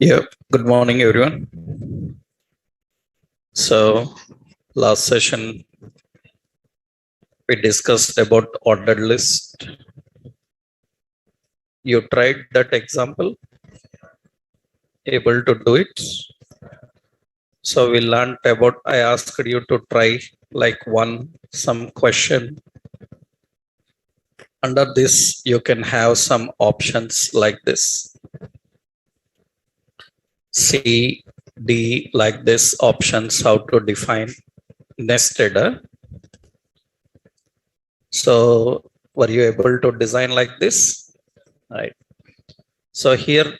Yep. Good morning, everyone. So, last session we discussed about ordered list. You tried that example, able to do it. So we learned about. I asked you to try like some question. Under this, you can have some options like this. C, D, like this options how to define nested. So were you able to design like this? Right. So here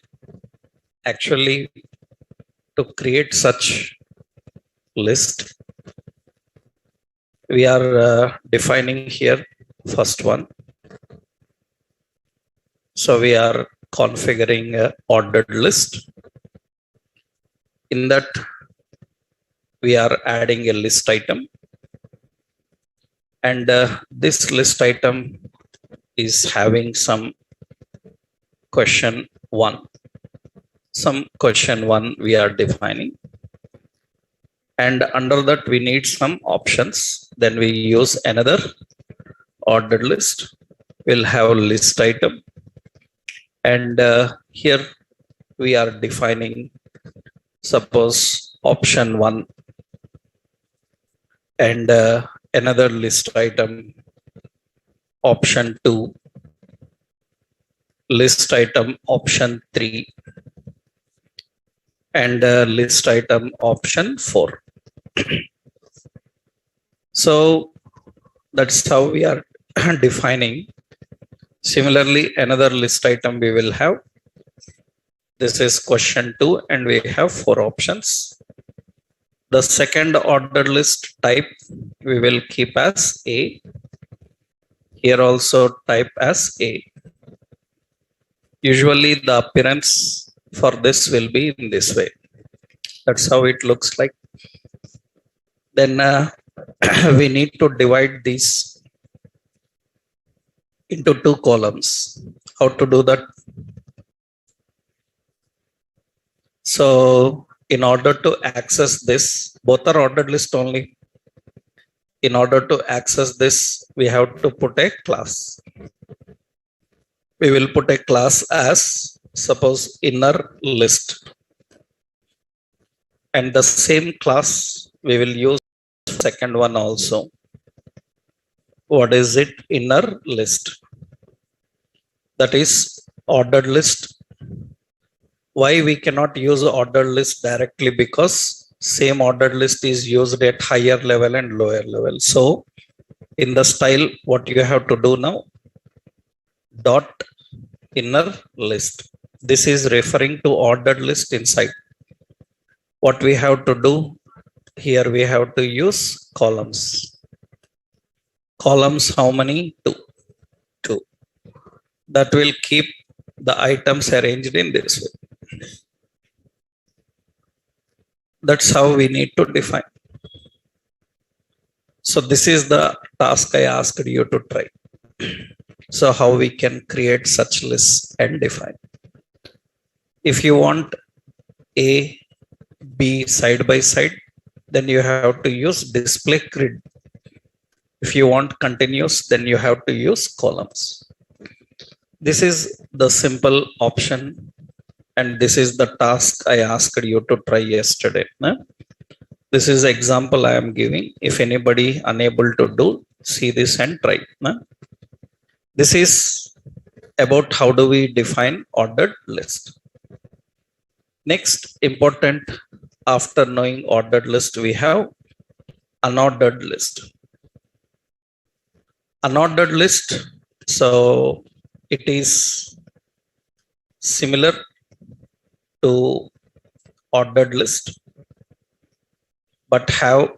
actually to create such list, we are defining here first one. So we are configuring a ordered list. In that, we are adding a list item. And this list item is having some question one. Some question one we are defining. And under that, we need some options. Then we use another ordered list. We'll have a list item. And here we are defining, suppose option one and another list item, option two, list item option three, and list item option four. So that's how we are defining. Similarly, another list item we will have. This is question two, and we have four options. The second ordered list type we will keep as A. Here also type as A. Usually the appearance for this will be in this way. That's how it looks like. Then we need to divide these into two columns. How to do that? So in order to access this, both are ordered list only. In order to access this, we have to put a class. We will put a class as, suppose, inner list. And the same class we will use second one also. What is it? Inner list. That is ordered list. Why we cannot use ordered list directly? Because same ordered list is used at higher level and lower level. So in the style, what you have to do now, dot inner list. This is referring to ordered list inside. What we have to do here, we have to use columns. Columns, how many? Two. That will keep the items arranged in this way. That's how we need to define. So this is the task I asked you to try. So how we can create such lists and define. If you want A, B side by side, then you have to use display grid. If you want continuous, then you have to use columns. This is the simple option, and this is the task I asked you to try yesterday. This is example I am giving. If anybody unable to do, see this and try. This is about how do we define ordered list. Next important, after knowing ordered list, we have unordered list. Unordered list, so it is similar to ordered list, but have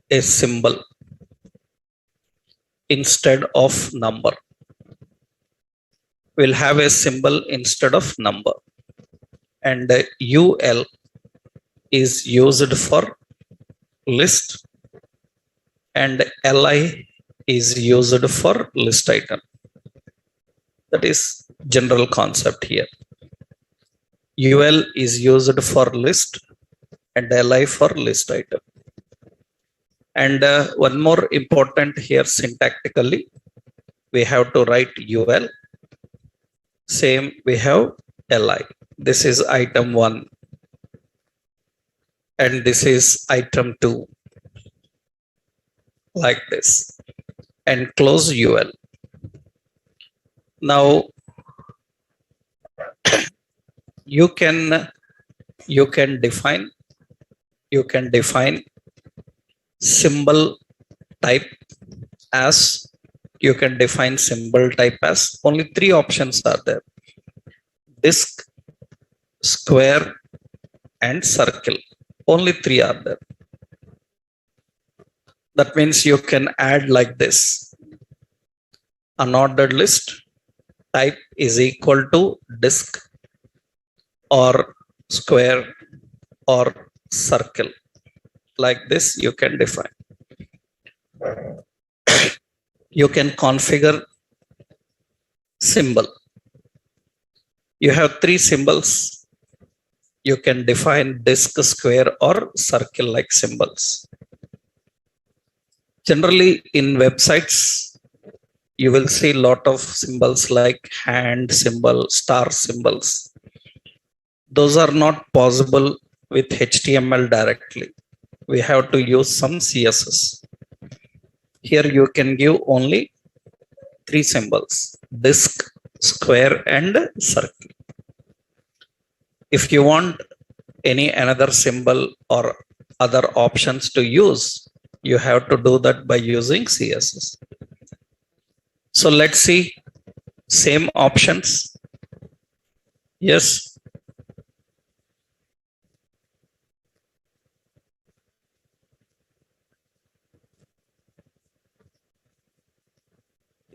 a symbol instead of number. We'll have a symbol instead of number. And UL, is used for list and li is used for list item. That is general concept here. ul is used for list and li for list item. And one more important here syntactically, we have to write ul, same we have li. This is item 1 and this is item 2, like this, and close ul. Now you can define symbol type as, you can define symbol type as only 3 options are there: disk, square and circle. Only 3 are there. That means you can add like this: unordered list type is equal to disk or square or circle. Like this you can define. You can configure symbol. You have 3 symbols. You can define disk, square or circle like symbols. Generally in websites you will see lot of symbols like hand symbol, star symbols. Those are not possible with HTML directly. We have to use some CSS. Here you can give only 3 symbols: disk, square and circle. If you want any another symbol or other options to use, you have to do that by using CSS. So let's see same options. Yes.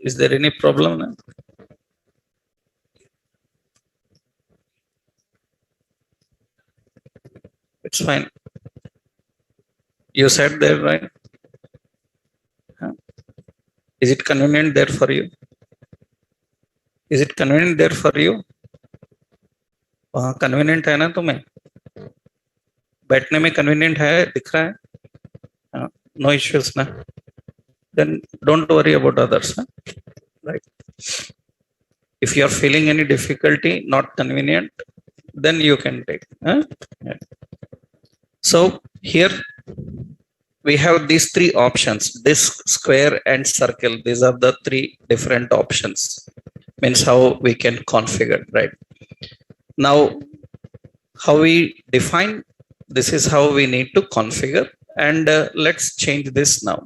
Is there any problem now? It's fine. You said there, right? Huh? Is it convenient there for you? Is it convenient there for you? Convenient है ना तुम्हें? बैठने में convenient है, दिख रहा है? No issues ना? Then don't worry about others. Huh? Right. If you are feeling any difficulty, not convenient, then you can take. Huh? Yeah. So here we have these 3 options: disk, square and circle. These are the 3 different options. Means how we can configure, right? Now how we define, this is how we need to configure. And let's change this now.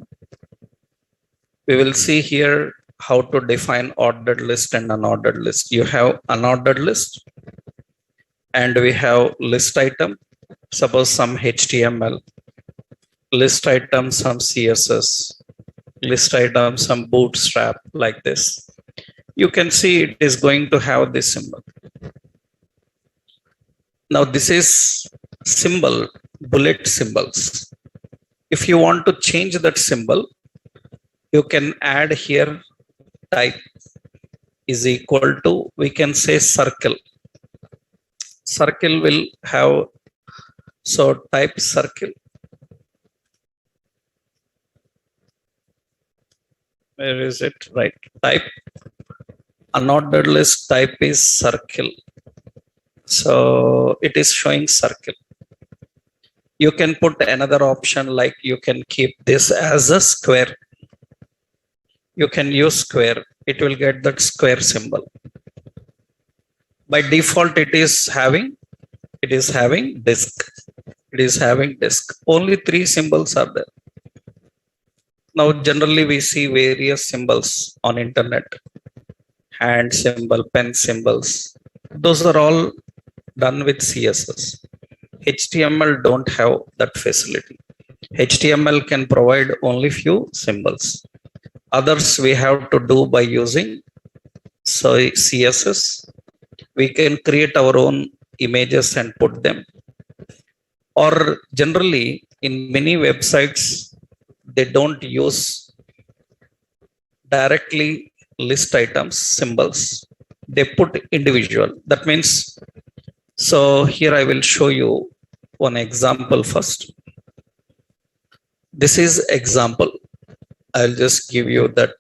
We will see here how to define ordered list and unordered list. You have unordered list and we have list item. Suppose some HTML, list item some CSS, list item some bootstrap, like this. You can see it is going to have this symbol. Now this is symbol, bullet symbols. If you want to change that symbol, you can add here type is equal to, we can say circle. Circle will have, so type circle. Where is it? Right. Type unordered list type is circle. So it is showing circle. You can put another option, like you can keep this as a square. You can use square. It will get that square symbol. By default, it is having disk. It is having disk. Only 3 symbols are there. Now, generally we see various symbols on internet. Hand symbol, pen symbols. Those are all done with CSS. HTML don't have that facility. HTML can provide only few symbols. Others we have to do by using CSS. We can create our own images and put them, Or generally in many websites, they don't use directly list items symbols, they put individual. That means, so here I will show you one example first. This is example. I'll just give you that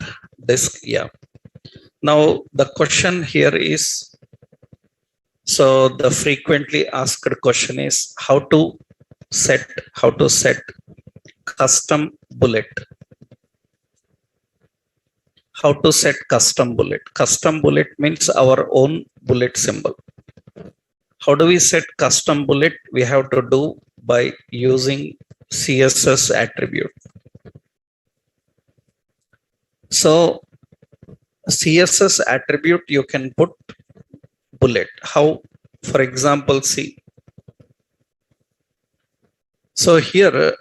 disk. Yeah. Now the question here is, so the frequently asked question is how to set custom bullet. How to set custom bullet? Custom bullet means our own bullet symbol. How do we set custom bullet? We have to do by using CSS attribute. So CSS attribute, you can put bullet. How? For example, see. So here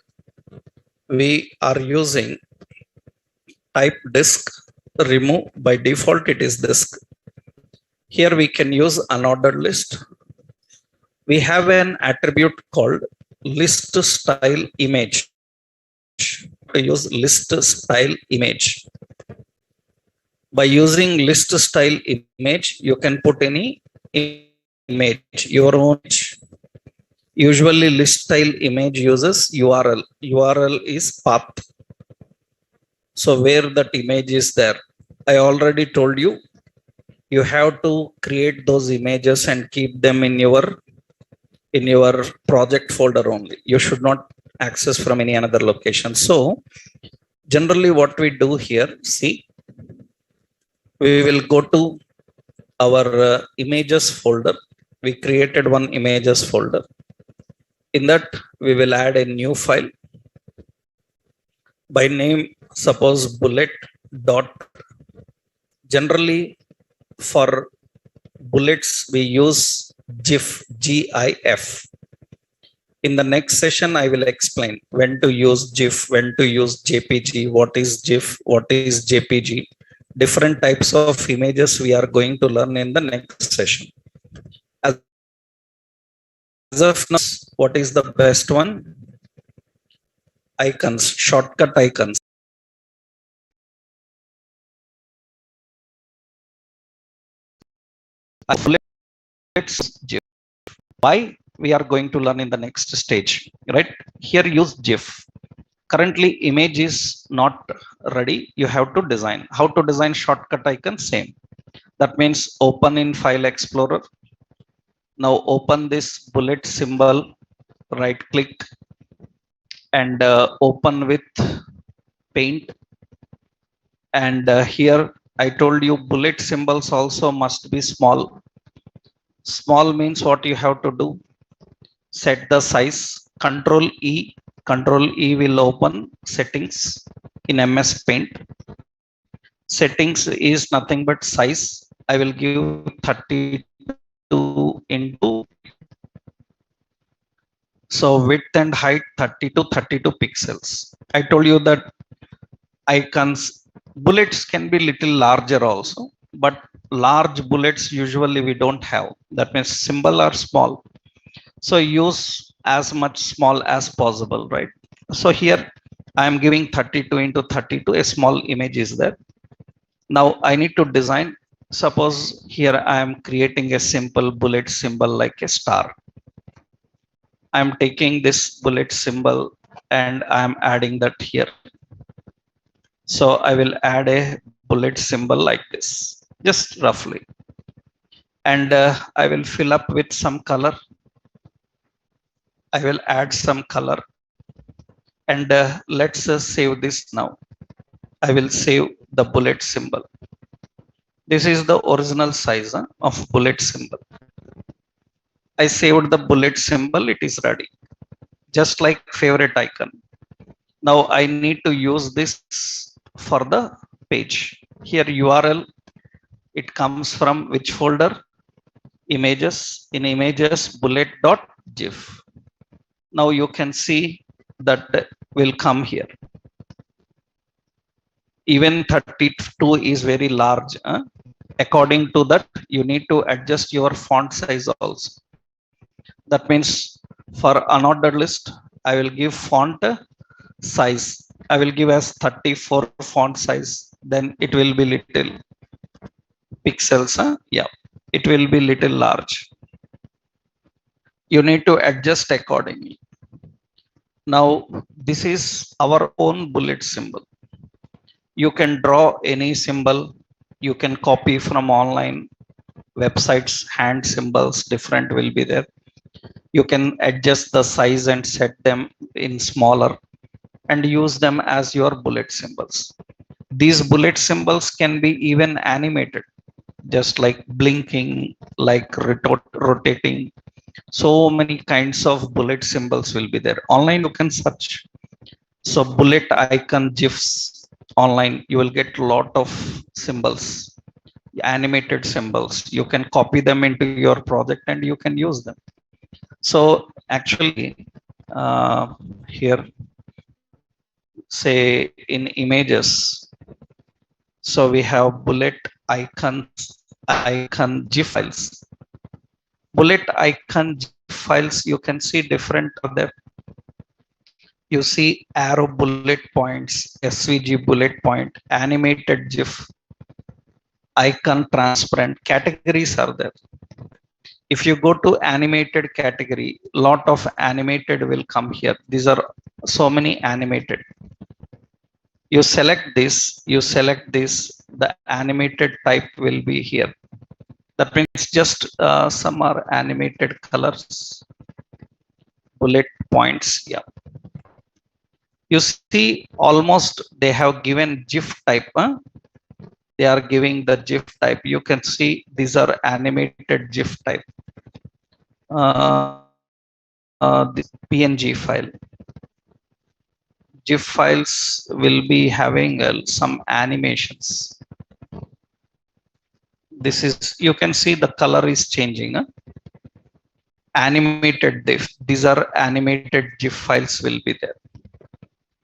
we are using type disk remove. By default it is disk. Here we can use unordered list. We have an attribute called list style image. To use list style image. By using list style image, you can put any image, your own image. Usually list style image uses URL. URL is path. So where that image is there, I already told you, you have to create those images and keep them in your project folder only. You should not access from any another location. So generally what we do here, see, we will go to our images folder. We created one images folder. In that we will add a new file by name, suppose bullet dot. Generally for bullets we use GIF, GIF. In the next session I will explain when to use GIF, when to use JPG, what is GIF, what is JPG. Different types of images we are going to learn in the next session. As of now, what is the best one? Icons, shortcut icons. Let's GIF. Why? We are going to learn in the next stage, right? Here use GIF. Currently image is not ready. You have to design. How to design shortcut icon? Same. That means open in File Explorer. Now open this bullet symbol, right click and open with paint. And here I told you bullet symbols also must be small. Small means what you have to do? Set the size. Control E will open settings in MS Paint. Settings is nothing but size. I will give 32 into, so width and height 30 to 32 pixels. I told you that icons, bullets can be little larger also, but large bullets usually we don't have. That means symbol are small. So use as much small as possible, right? So here I am giving 32 into 32, a small image is there. Now I need to design. Suppose here I am creating a simple bullet symbol like a star. I am taking this bullet symbol and I am adding that here. So I will add a bullet symbol like this, just roughly. And I will fill up with some color. I will add some color. And let's save this now. I will save the bullet symbol. This is the original size of bullet symbol. I saved the bullet symbol. It is ready. Just like favorite icon. Now I need to use this for the page. Here URL, it comes from which folder? Images. In images, bullet.gif. Now you can see that will come here. Even 32 is very large. According to that, you need to adjust your font size also. That means For unordered list, I will give font size. I will give as 34 font size. Then it will be little pixels. Yeah, it will be little large. You need to adjust accordingly. Now, this is our own bullet symbol. You can draw any symbol. You can copy from online websites, hand symbols, different will be there. You can adjust the size and set them in smaller and use them as your bullet symbols. These bullet symbols can be even animated, just like blinking, like rotating. So many kinds of bullet symbols will be there. Online, you can search. So bullet icon GIFs online, you will get a lot of symbols, animated symbols. You can copy them into your project and you can use them. So actually, here, say in images, so we have bullet icon GIF files. Bullet icon GIF files, you can see different of them. You see arrow bullet points, SVG bullet point, animated GIF, icon transparent categories are there. If you go to animated category, lot of animated will come here. These are so many animated. You select this, the animated type will be here. That means just some are animated colors, bullet points. Yeah. You see, almost they have given GIF type. They are giving the GIF type. You can see these are animated GIF type. This PNG file. GIF files will be having some animations. This is, you can see the color is changing. Animated GIF. These are animated GIF files will be there.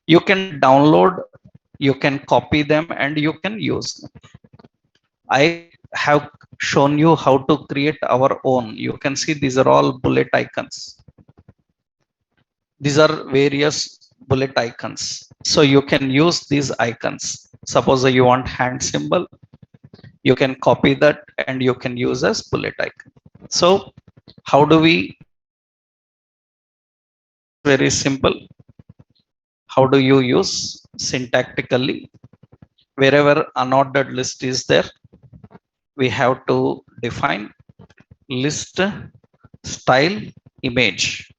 You can download, you can copy them and you can use them. I have shown you how to create our own. You can see these are all bullet icons. These are various bullet icons. So you can use these icons. Suppose you want hand symbol, you can copy that and you can use as bullet icon. So how do we? Very simple. How do you use? Syntactically, wherever unordered list is there, we have to define list style image.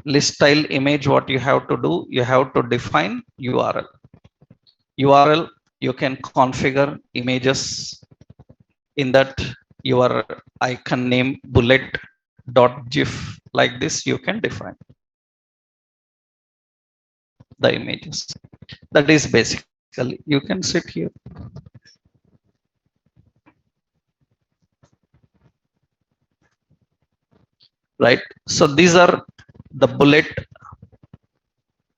List style image, what you have to do, you have to define URL. URL, you can configure images. In that, your icon name bullet.gif, like this you can define the images. That is basically, you can sit here. Right. So these are the bullet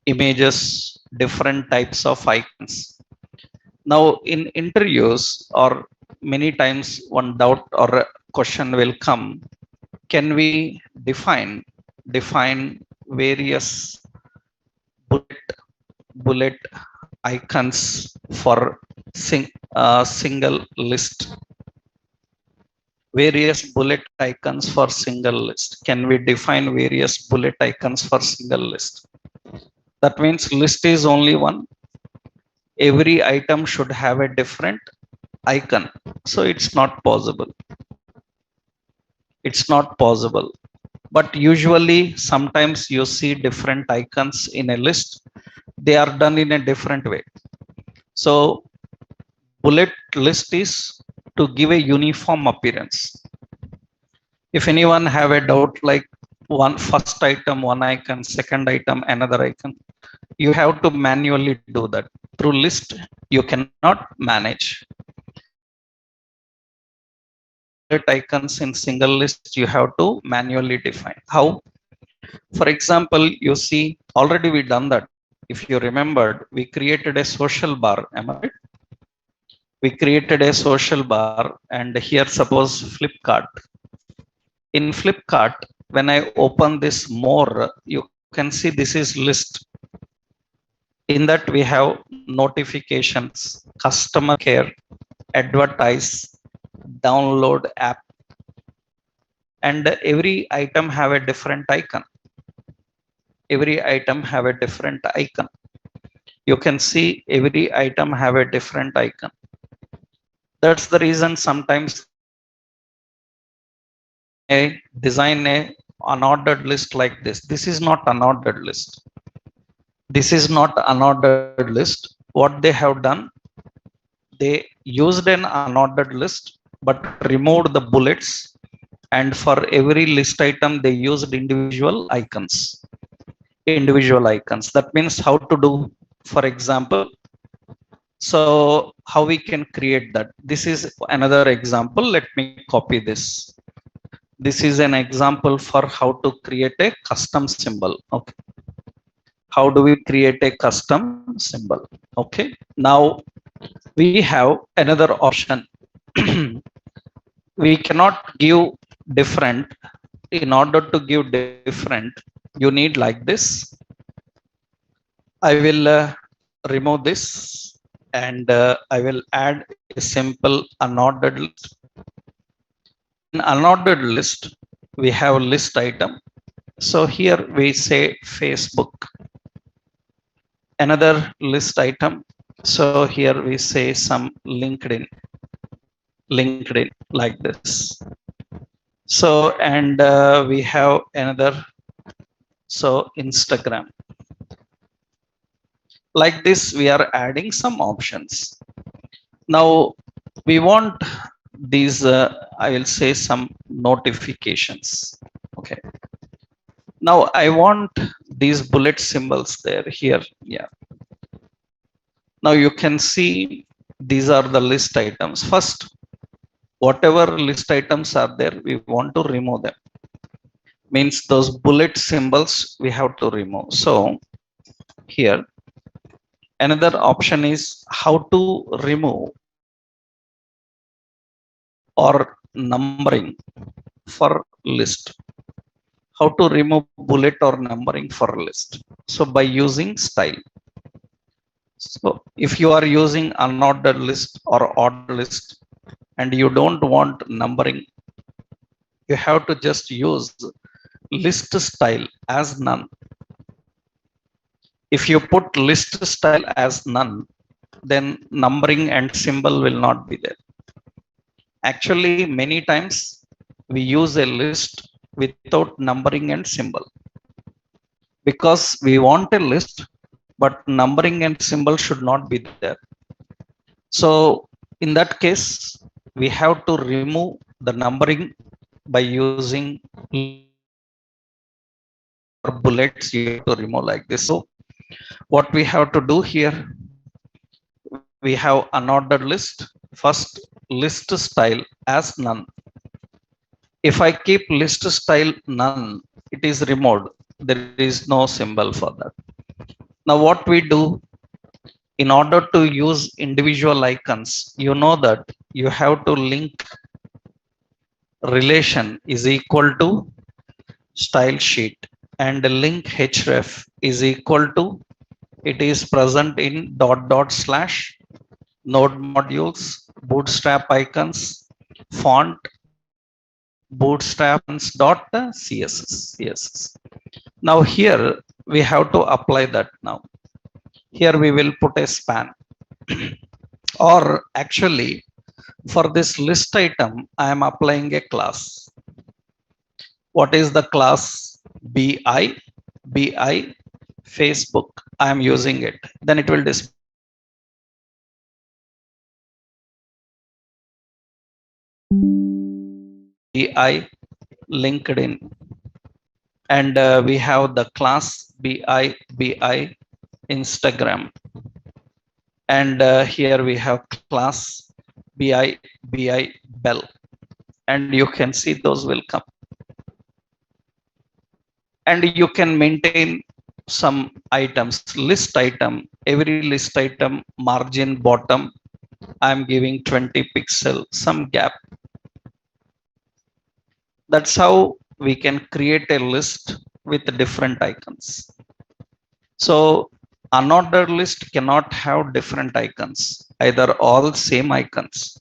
images, different types of icons. Now in interviews or many times one doubt or a question will come. Can we define various bullet icons for single list? Various bullet icons for single list. Can we define various bullet icons for single list? That means list is only one. Every item should have a different icon. So it's not possible. It's not possible. But usually sometimes you see different icons in a list. They are done in a different way. So bullet list is to give a uniform appearance. If anyone have a doubt like one first item, one icon, second item, another icon, you have to manually do that. Through list, you cannot manage. Icons in single list, you have to manually define. How? For example, you see, already we done that. If you remembered, we created a social bar. Am I right? We created a social bar, and here suppose Flipkart. In Flipkart, when I open this more, you can see this is list. In that we have notifications, customer care, advertise, download app, and every item have a different icon. Every item have a different icon. You can see every item have a different icon. That's the reason sometimes a design a unordered list like this. This is not unordered list. This is not unordered list. What they have done, they used an unordered list but removed the bullets, and for every list item they used individual icons. That means how to do, for example, so how we can create that. This is another example. Let me copy this. This is an example for how to create a custom symbol. Okay, how do we create a custom symbol? Okay, now we have another option. We cannot give different. In order to give different, you need like this. I will remove this, and I will add a simple unordered list. In unordered list, we have list item. So here we say Facebook. Another list item. So here we say some LinkedIn like this. So, and we have another, so Instagram. Like this, we are adding some options. Now we want these, I will say some notifications. Okay. Now I want these bullet symbols there here. Yeah. Now you can see these are the list items. First, whatever list items are there, we want to remove them. Means those bullet symbols we have to remove. So here another option is how to remove or numbering for list. How to remove bullet or numbering for list. So by using style. So if you are using unordered list or ordered list and you don't want numbering, you have to just use list style as none. If you put list style as none, then numbering and symbol will not be there. Actually, many times we use a list without numbering and symbol because we want a list, but numbering and symbol should not be there. So in that case, we have to remove the numbering by using bullets. You have to remove like this. So what we have to do here, we have unordered list. First, list style as none. If I keep list style none, it is removed. There is no symbol for that. Now what we do, in order to use individual icons, you know that you have to link relation is equal to style sheet, and link href is equal to, it is present in // node modules, bootstrap icons, font, bootstraps.css. Now here we have to apply that. Now here we will put a span. Or actually, for this list item, I am applying a class. What is the class? bi Facebook. I am using it. Then it will display bi LinkedIn, and we have the class bi Instagram, and here we have class bi bell, and you can see those will come, and you can maintain some items. List item, every list item margin bottom, I am giving 20 pixel, some gap. That's how we can create a list with different icons. So unordered list cannot have different icons, either all same icons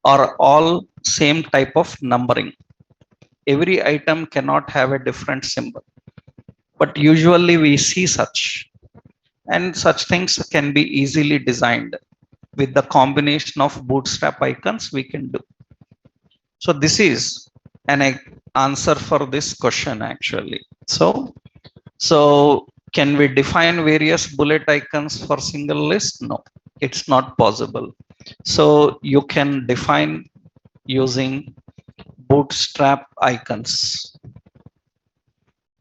or all same type of numbering. Every item cannot have a different symbol, but usually we see such, and such things can be easily designed with the combination of bootstrap icons we can do. So this is an answer for this question actually. So can we define various bullet icons for single list? No, it's not possible. So you can define using bootstrap icons.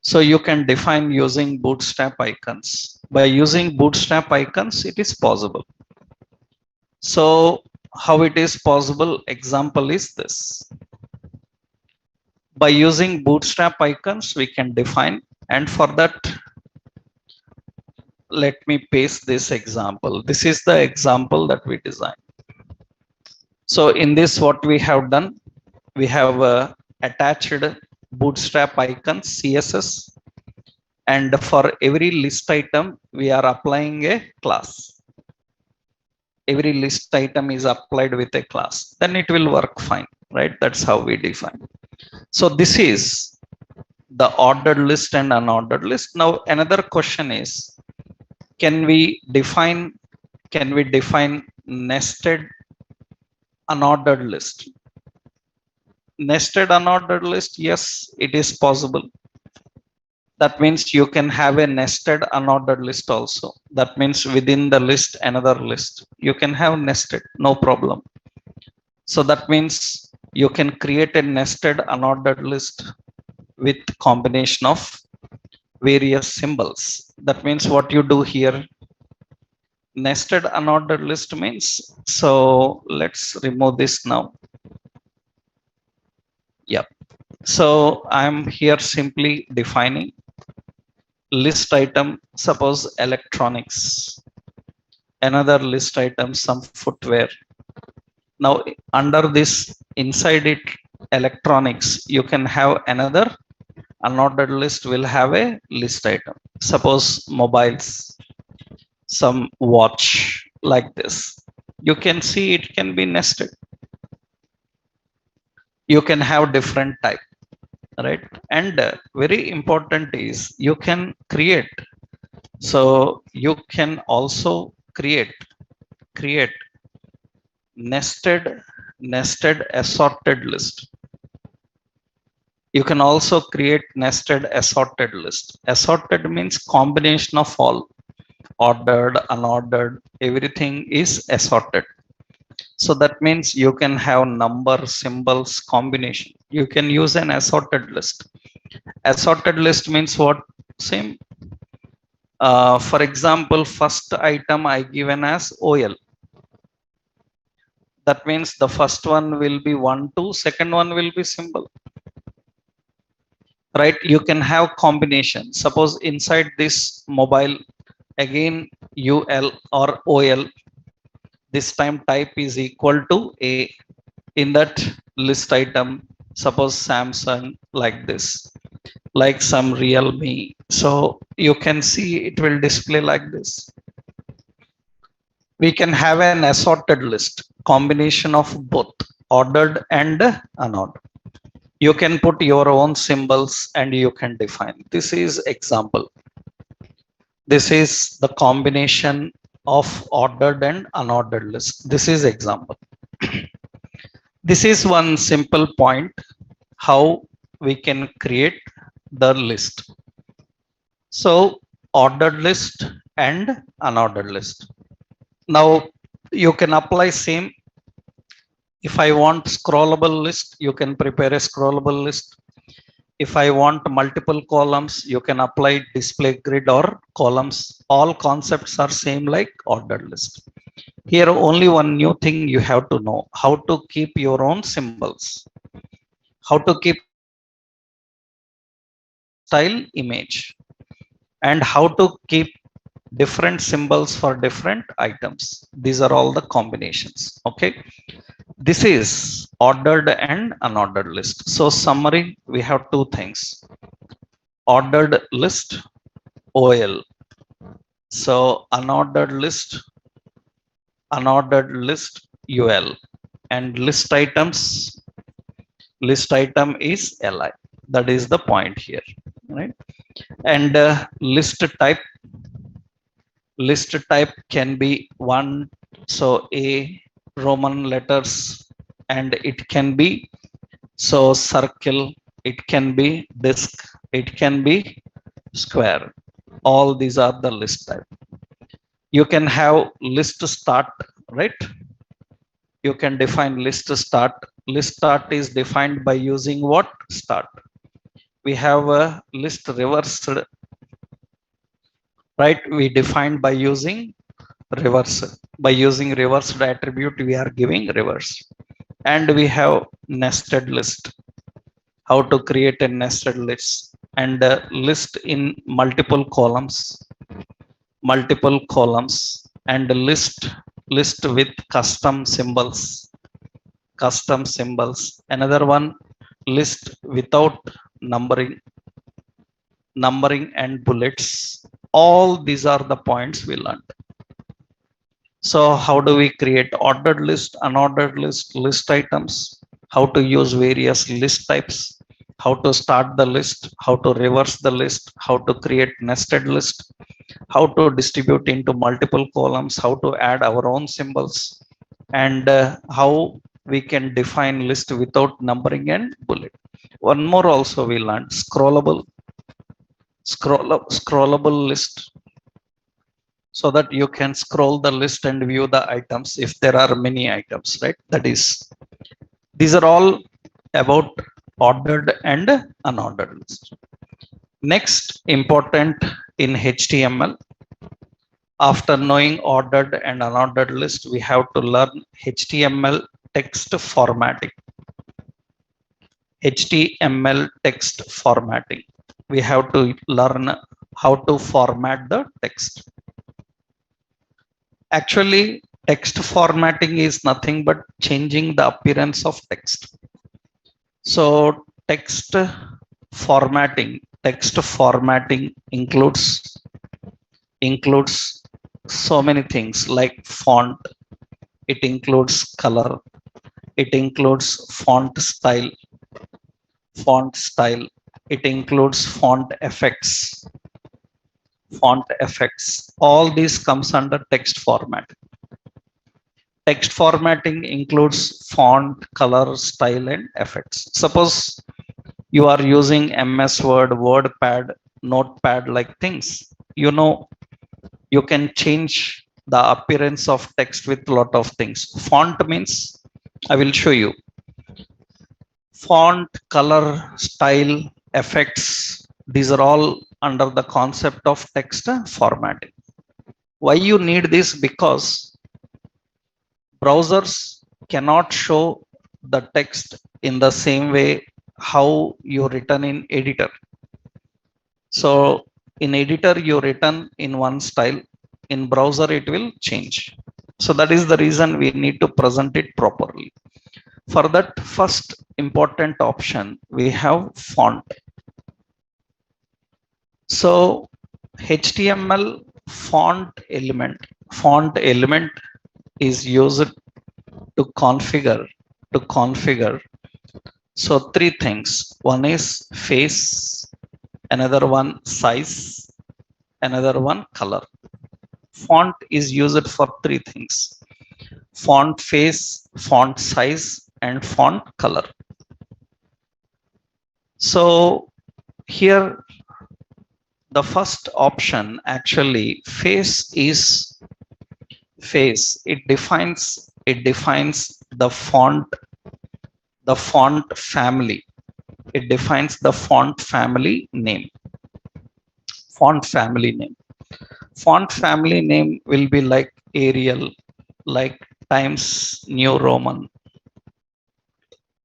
So you can define using bootstrap icons. By using bootstrap icons, it is possible. So how it is possible? Example is this. By using bootstrap icons, we can define, and for that, let me paste this example. This is the example that we designed. So in this, what we have done, we have attached bootstrap icons CSS, and for every list item, we are applying a class. Every list item is applied with a class, then it will work fine, right? That's how we define. So this is the ordered list and unordered list. Now another question is, can we define nested unordered list? Nested unordered list, yes, it is possible. That means you can have a nested unordered list also. That means within the list, another list. You can have nested, no problem. So that means you can create a nested unordered list with combination of various symbols. That means what you do here, nested unordered list means, so let's remove this now. Yep. So I'm here simply defining list item, suppose electronics, another list item, some footwear. Now under this, inside it, electronics, you can have another unordered list will have a list item. Suppose mobiles, some watch, like this. You can see it can be nested. You can have different type, right? And very important is you can create. So you can also create nested assorted list. You can also create nested assorted list. Assorted means combination of all, ordered, unordered, everything is assorted. So that means you can have number, symbols, combination. You can use an assorted list. Assorted list means what? Same. For example, first item I given as OL. That means the first one will be 1, 2, second one will be symbol. Right? You can have combination. Suppose inside this mobile, again UL or OL, this time type is equal to A. In that list item, suppose Samsung, like this, like some Realme. So you can see it will display like this. We can have an assorted list, combination of both ordered and unordered. You can put your own symbols and you can define. This is example. This is the combination of ordered and unordered list. This is example. This is one simple point how we can create the list. So ordered list and unordered list. Now you can apply same. If I want scrollable list, you can prepare a scrollable list. If I want multiple columns, you can apply display grid or columns. All concepts are same like ordered list. Here only one new thing you have to know, how to keep your own symbols, how to keep style image, and how to keep different symbols for different items. These are all the combinations. Okay. This is ordered and unordered list. So summary, we have two things. Ordered list, OL. So unordered list, UL. And list item is LI. That is the point here, right? And list type can be one, so A, Roman letters, and it can be so circle, it can be disk, it can be square. All these are the list type. You can have list start, right? You can define list start. List start is defined by using what? Start. We have a list reversed, right? We defined by using reverse. By using reversed attribute, we are giving reverse. And we have nested list. How to create a nested list, and list in multiple columns, and list with custom symbols. Another one, list without numbering and bullets. All these are the points we learned. So how do we create ordered list, unordered list items? How to use various list types? How to start the list? How to reverse the list? How to create nested list? How to distribute into multiple columns? How to add our own symbols? And how we can define list without numbering and bullet. One more also we learned, scrollable list, so that you can scroll the list and view the items if there are many items, right? That is, these are all about ordered and unordered list. Next important in HTML, after knowing ordered and unordered list, we have to learn HTML text formatting. HTML text formatting. We have to learn how to format the text. Actually, text formatting is nothing but changing the appearance of text. So text formatting includes so many things like font, it includes color, it includes font style, it includes font effects. All these comes under text format. Text formatting includes font, color, style, and effects. Suppose you are using MS Word, WordPad, Notepad like things. You know, you can change the appearance of text with a lot of things. Font means, I will show you. Font, color, style, effects, these are all under the concept of text formatting. Why you need this? Because browsers cannot show the text in the same way how you written in editor. So in editor you written in one style, in browser it will change. So that is the reason we need to present it properly. For that, first important option, we have font. So HTML font element is used to configure. So three things. One is face, another one size, another one color. Font is used for three things: font face, font size, and font color. So here the first option, actually face. It defines the font family. It defines the font family name. Font family name will be like Arial, like Times New Roman.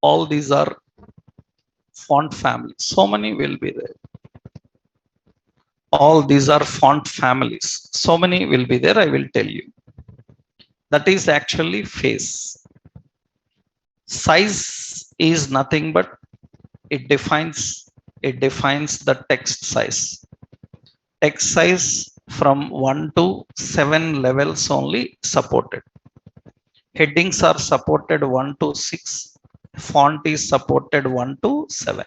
All these are font family. So many will be there. All these are font families. So many will be there, I will tell you. That is actually face. Size is nothing but it defines the text size. Text size from 1 to 7 levels only supported. Headings are supported 1 to 6. Font is supported 1 to 7.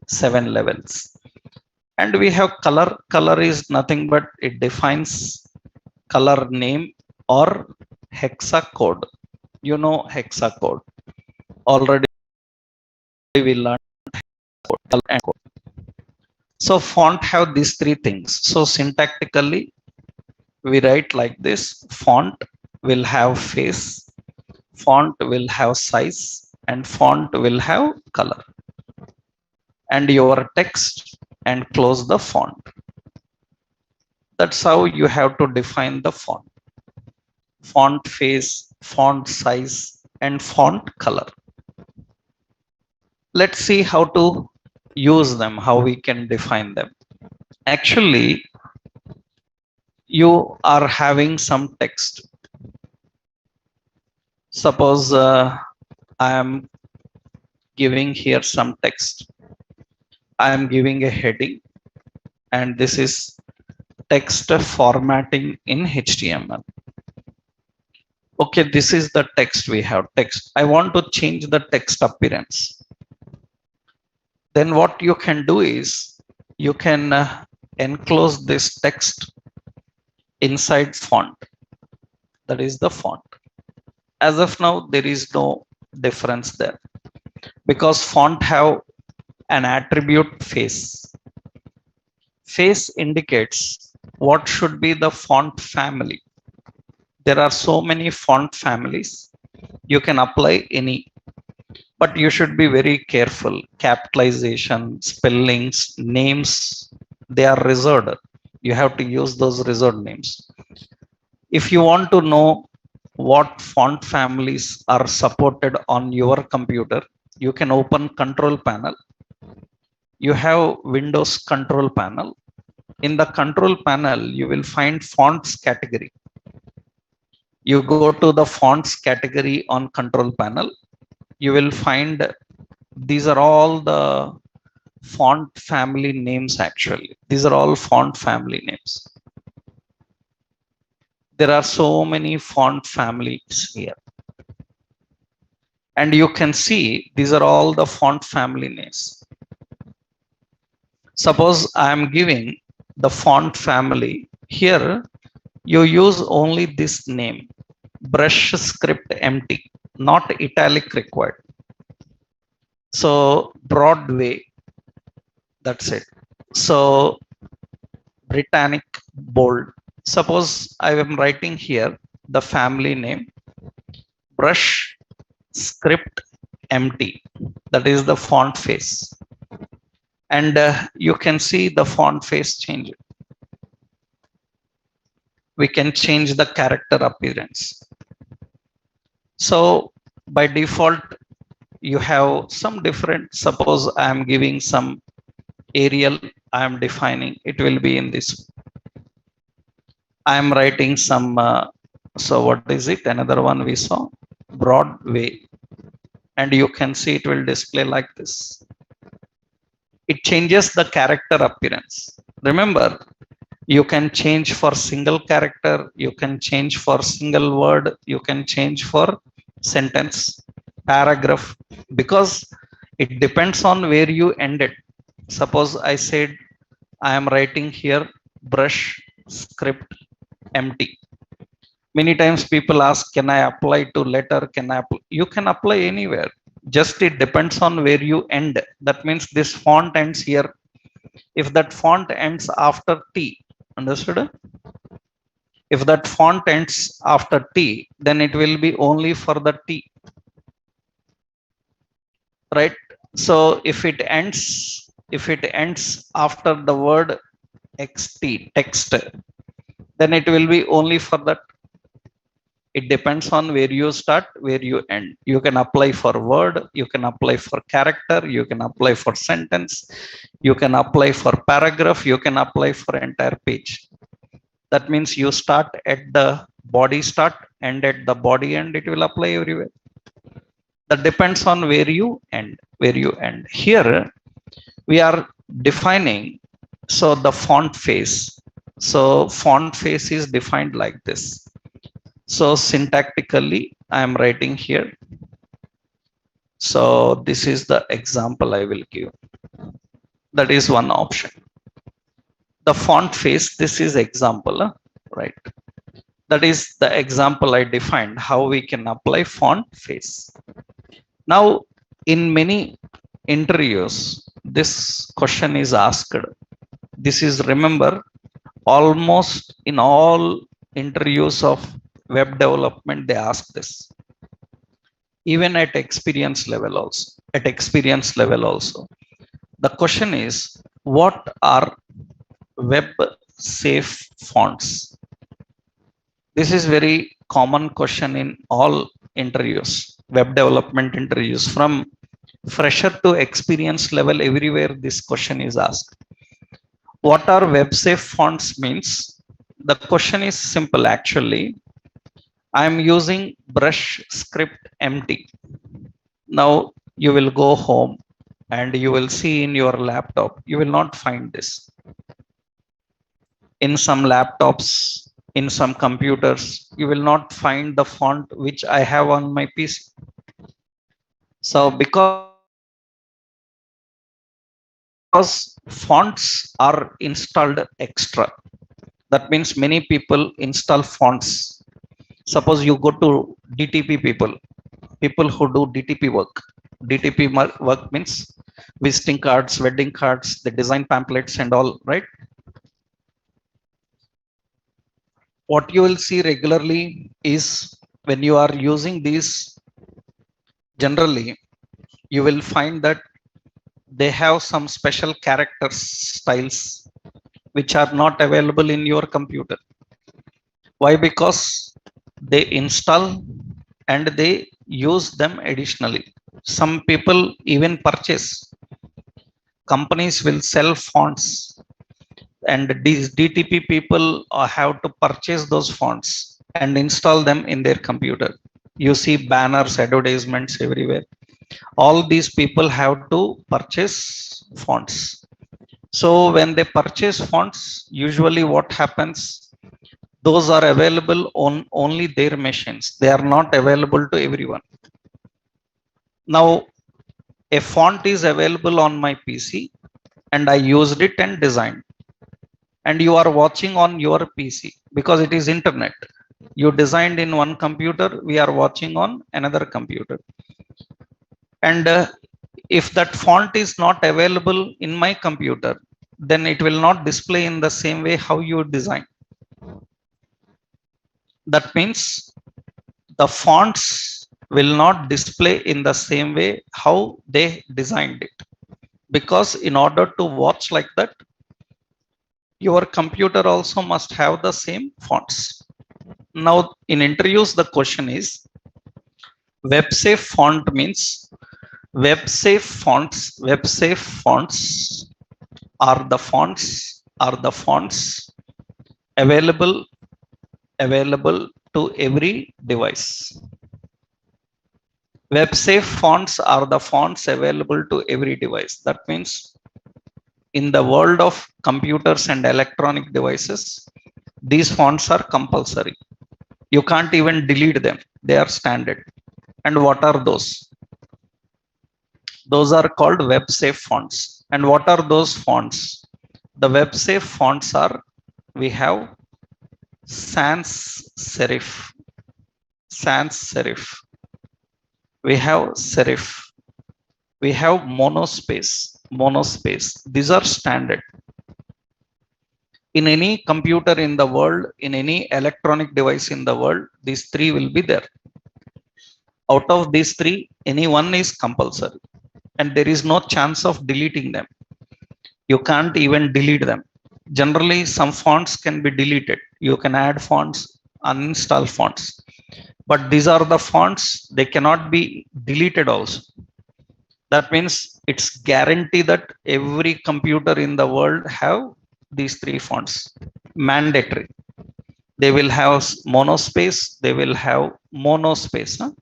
7 levels. And we have color. Color is nothing but it defines color name or hexa code. You know hexa code. Already we learned color and code. So font have these three things. So syntactically we write like this: font will have face, font will have size, and font will have color. And your text and close the font. That's how you have to define the font. Font face, font size, and font color. Let's see how to use them, how we can define them. Actually, you are having some text. Suppose I am giving here some text. I am giving a heading, and this is text formatting in HTML. Okay, this is the text we have. Text. I want to change the text appearance. Then what you can do is you can enclose this text inside font. That is the font. As of now, there is no difference there because font have an attribute face. Face indicates what should be the font family. There are so many font families. You can apply any, but you should be very careful. Capitalization, spellings, names, they are reserved. You have to use those reserved names. If you want to know what font families are supported on your computer, you can open control panel. You have Windows control panel. In the control panel, you will find fonts category. You go to the fonts category on control panel. You will find these are all the font family names. Actually, these are all font family names. There are so many font families here, and you can see these are all the font family names. Suppose I am giving the font family here. You use only this name, brush script empty, not italic required. So Broadway, that's it. So Britannic bold. Suppose I am writing here the family name, brush script empty. That is the font face. And you can see the font face change. We can change the character appearance. So by default, you have some different. Suppose I am giving some Arial, I am defining, it will be in this. I am writing some, so what is it? Another one we saw, Broadway. And you can see it will display like this. It changes the character appearance. Remember, you can change for single character, you can change for single word, you can change for sentence, paragraph, because it depends on where you ended. Suppose I said I am writing here brush script empty. Many times people ask, can I apply to letter? Can I apply? You can apply anywhere. Just it depends on where you end. That means this font ends here. If that font ends after T, understood? If that font ends after T, then it will be only for the T. Right? So if it ends after the word XT, text, then it will be only for that. It depends on where you start, where you end. You can apply for word, you can apply for character, you can apply for sentence, you can apply for paragraph, you can apply for entire page. That means you start at the body start, end at the body end, it will apply everywhere. That depends on where you end, Here we are defining, so the font face. So font face is defined like this. So syntactically, I am writing here. So this is the example I will give. That is one option. The font face, this is example, right? That is the example I defined, how we can apply font face. Now, in many interviews, this question is asked. This is, remember, almost in all interviews of web development, they ask this. Even at experience level also. The question is, what are web safe fonts? This is very common question in all interviews, web development interviews, from fresher to experience level, everywhere this question is asked. What are web safe fonts means? The question is simple actually. I am using brush script empty. Now you will go home and you will see in your laptop, you will not find this. In some laptops, in some computers, you will not find the font which I have on my PC. So because fonts are installed extra, that means many people install fonts. Suppose you go to DTP people who do DTP work. DTP work means visiting cards, wedding cards, the design pamphlets and all, right? What you will see regularly is when you are using these, generally, you will find that they have some special character styles which are not available in your computer. Why? Because they install and they use them additionally. Some people even purchase. Companies will sell fonts, and these DTP people have to purchase those fonts and install them in their computer. You see banners, advertisements everywhere. All these people have to purchase fonts. So when they purchase fonts, usually what happens, those are available on only their machines. They are not available to everyone. Now, a font is available on my PC and I used it and designed. And you are watching on your PC because it is internet. You designed in one computer, we are watching on another computer. And if that font is not available in my computer, then it will not display in the same way how you design. That means the fonts will not display in the same way how they designed it. Because in order to watch like that, your computer also must have the same fonts. Now in interviews, the question is, web safe font means web safe fonts are the fonts available to every device. Web safe fonts are the fonts available to every device. That means in the world of computers and electronic devices, these fonts are compulsory. You can't even delete them. They are standard. And what are those? Those are called web safe fonts. And what are those fonts? The web safe fonts are, we have sans serif, we have serif, we have monospace. These are standard. In any computer in the world, in any electronic device in the world, these three will be there. Out of these three, any one is compulsory, and there is no chance of deleting them. You can't even delete them. Generally, some fonts can be deleted. You can add fonts, uninstall fonts. but these are the fonts, they cannot be deleted also. That means it's guarantee that every computer in the world have these three fonts, mandatory. They will have monospace, they will have monospace, huh?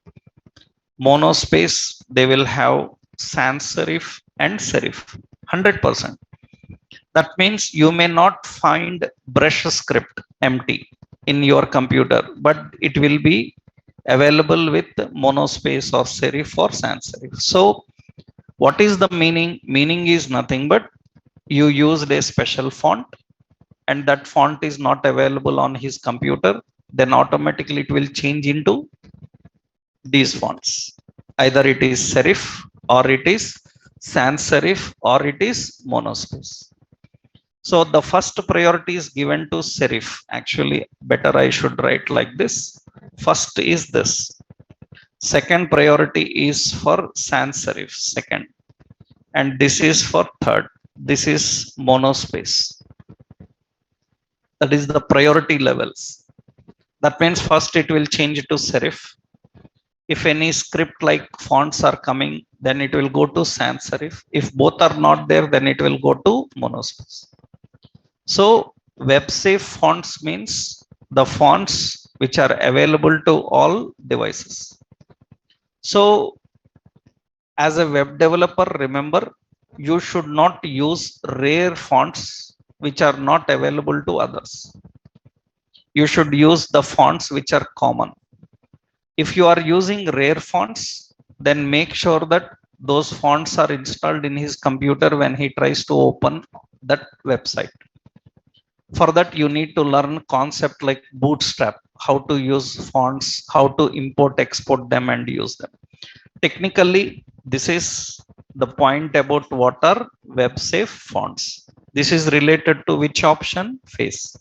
Monospace, they will have sans serif and serif, 100%. That means you may not find brush script empty in your computer, but it will be available with monospace or serif or sans serif. So what is the meaning? Meaning is nothing but you used a special font and that font is not available on his computer, then automatically it will change into these fonts. Either it is serif or it is sans serif or it is monospace. So the first priority is given to serif. Actually, better I should write like this. First is this. Second priority is for sans serif, second. And this is for third. This is monospace. That is the priority levels. That means first it will change to serif. If any script like fonts are coming, then it will go to sans serif. If both are not there, then it will go to monospace. So web safe fonts means the fonts which are available to all devices. So as a web developer, remember, you should not use rare fonts which are not available to others. You should use the fonts which are common. If you are using rare fonts, then make sure that those fonts are installed in his computer when he tries to open that website. For that, you need to learn concept like Bootstrap, how to use fonts, how to import, export them and use them. Technically, this is the point about what are web safe fonts. This is related to which option? Face.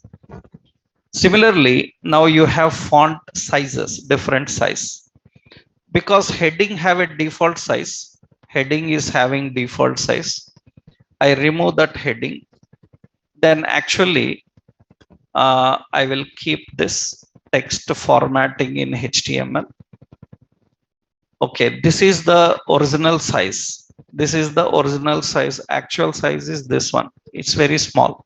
Similarly, now you have font sizes, different size. Because heading have a default size, heading is having default size. I remove that heading. Then actually, I will keep this text formatting in HTML. Okay, this is the original size. This is the original size. Actual size is this one. It's very small.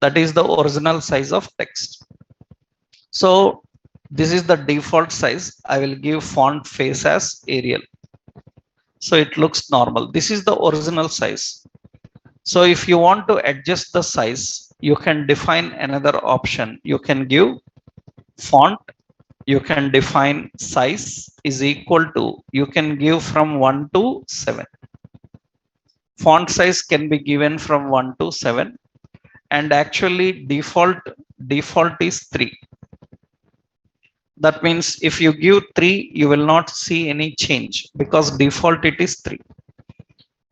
That is the original size of text. So this is the default size. I will give font face as Arial. So it looks normal. This is the original size. So if you want to adjust the size, you can define another option. You can give font, you can define size is equal to, you can give from 1 to 7. Font size can be given from 1 to 7, and actually default is 3. That means if you give 3, you will not see any change because default it is 3.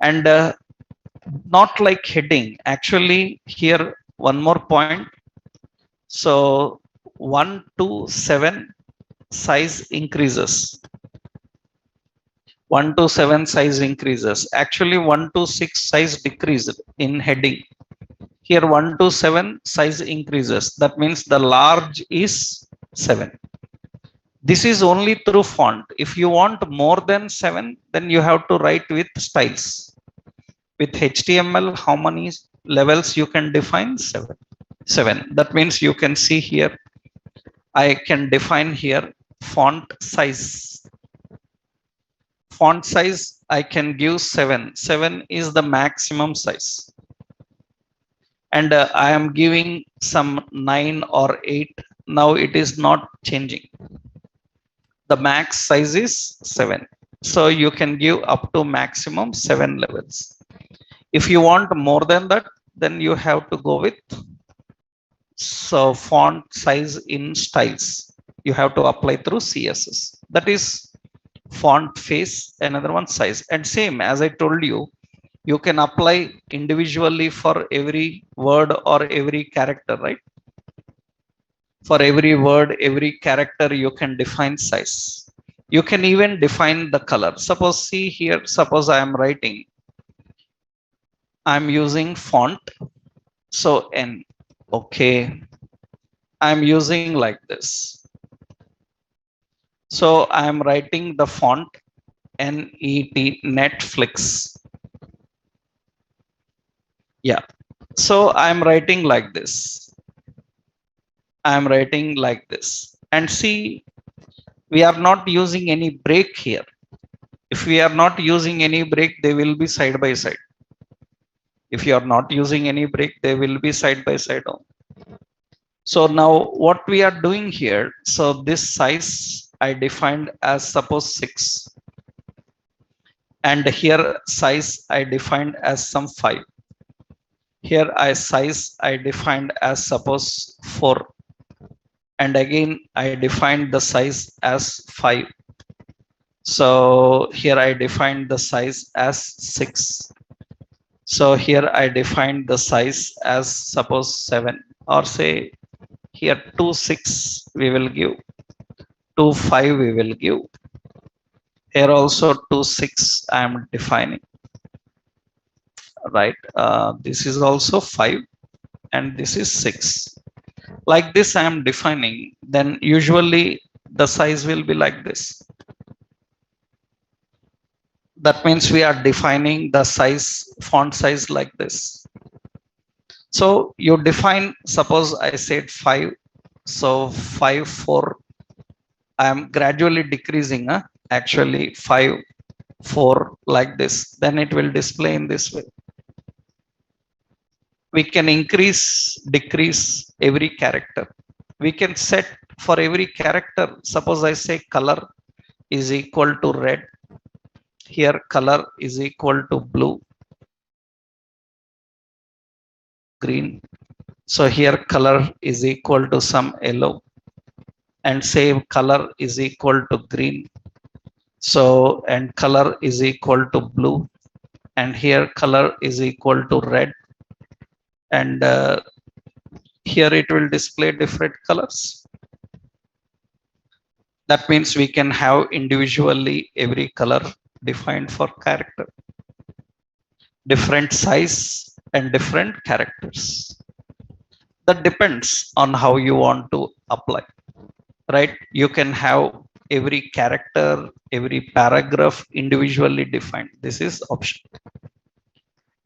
And not like heading. Actually, here one more point. So 1 to 7 size increases. 1 to 7 size increases. Actually, 1 to 6 size decreased in heading. Here 1 to 7 size increases. That means the large is 7. This is only through font. If you want more than 7, then you have to write with styles. With HTML, how many levels you can define? 7. 7. That means you can see here, I can define here font size. Font size, I can give 7. 7 is the maximum size. And I am giving some 9 or 8. Now it is not changing. The max size is 7. So you can give up to maximum 7 levels. If you want more than that, then you have to go with font size in styles. You have to apply through CSS. That is font face, another one size. And same as I told you, you can apply individually for every word or every character, right? For every word, every character, you can define size. You can even define the color. Suppose, see here, suppose I am writing, I'm using font. So N, okay. I'm using like this. So I am writing the font NET, Netflix. Yeah. So I am writing like this. I am writing like this. And see, we are not using any break here. If we are not using any break, they will be side by side. If you are not using any break, they will be side by side on. So now what we are doing here, so this size I defined as suppose 6, and here size I defined as some 5. Here I size I defined as suppose 4, and again I defined the size as 5. So here I defined the size as 6. So here I defined the size as suppose 7, or say here 2 6 we will give, 2 5 we will give. Here also 2 6 I am defining, right? This is also 5 and this is 6. Like this I am defining, then usually the size will be like this. That means we are defining the size, font size like this. So you define, suppose I said 5, so 5 4 I am gradually decreasing, actually 5 4 like this, then it will display in this way. We can increase decrease every character. We can set for every character, suppose I say color is equal to red, here color is equal to blue, green, so here color is equal to some yellow, and same color is equal to green, so and color is equal to blue, and here color is equal to red, and here it will display different colors. That means we can have individually every color defined for character, different size and different characters. That depends on how you want to apply, right? You can have every character, every paragraph individually defined. This is option.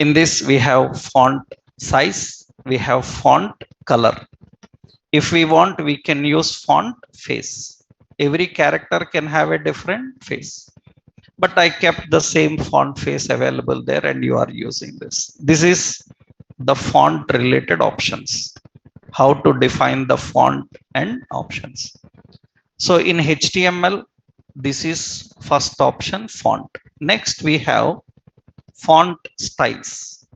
In this we have font size, we have font color. If we want, we can use font face. Every character can have a different face, but I kept the same font face available there and you are using this. This is the font related options, how to define the font and options. So in HTML, this is first option, font. Next we have font styles.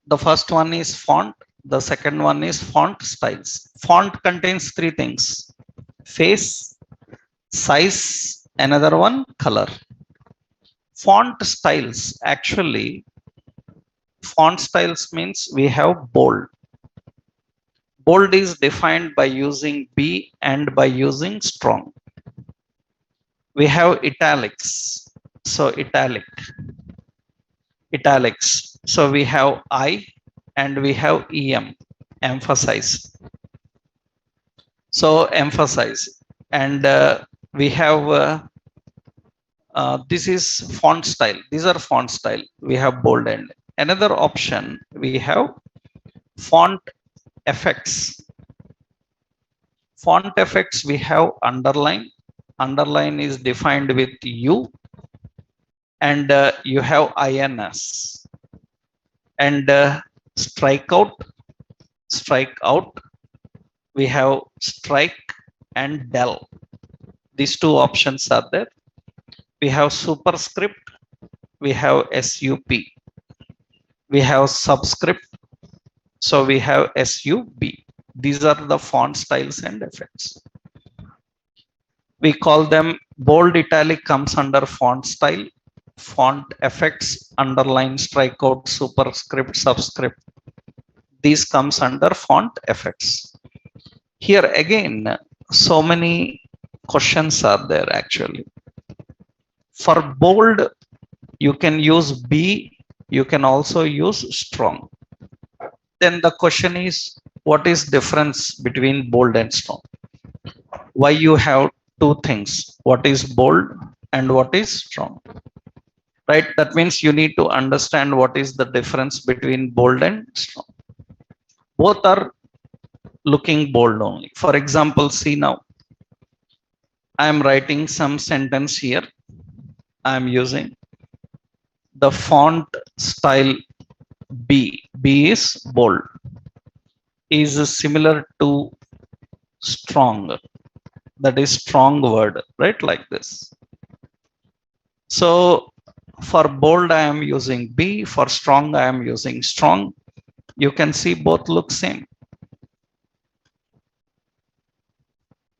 The first one is font, the second one is font styles. Font contains three things: face, size, another one color. Font styles, actually font styles means we have bold. Bold is defined by using B and by using strong. We have italics, so italics, so we have I and we have EM, emphasize, so emphasize, and we have this is font style. These are font style. We have bold, and another option we have font effects. Font effects we have underline. Underline is defined with U, and you have INS, and strike out. We have strike and del. These two options are there. We have superscript, we have SUP, we have subscript, so we have SUB. These are the font styles and effects. We call them bold, italic comes under font style, font effects, underline, strikeout, superscript, subscript, these comes under font effects. Here again, so many questions are there actually. For bold, you can use B, you can also use strong. Then the question is, what is difference between bold and strong? why you have two things, what is bold and what is strong, right? That means you need to understand what is the difference between bold and strong. Both are looking bold only. For example, see now, I am writing some sentence here. I am using the font style B is bold, is similar to strong, that is strong word, right? Like this. So for bold I am using B, for strong I am using strong. You can see both look same.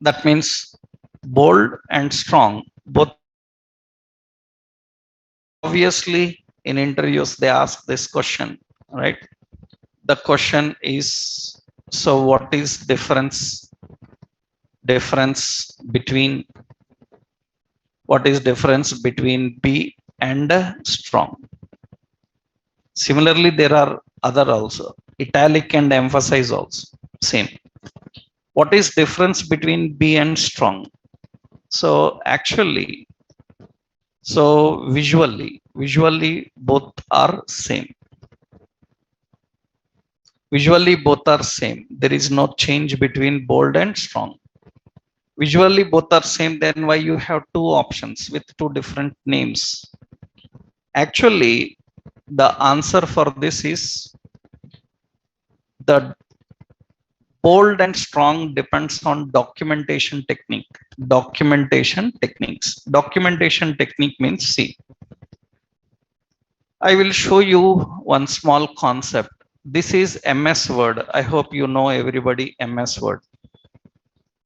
That means bold and strong both. Obviously in interviews they ask this question, right? The question is, so what is difference between, what is difference between B and strong? Similarly, there are other also, italic and emphasize also same. What is difference between B and strong? So actually, so visually both are same. Visually both are same. There is no change between bold and strong. Visually both are same. Then why you have two options with two different names? Actually, the answer for this is the bold and strong depends on documentation technique. Documentation techniques. Documentation technique means, see, I will show you one small concept. This is MS Word. I hope you know everybody MS Word.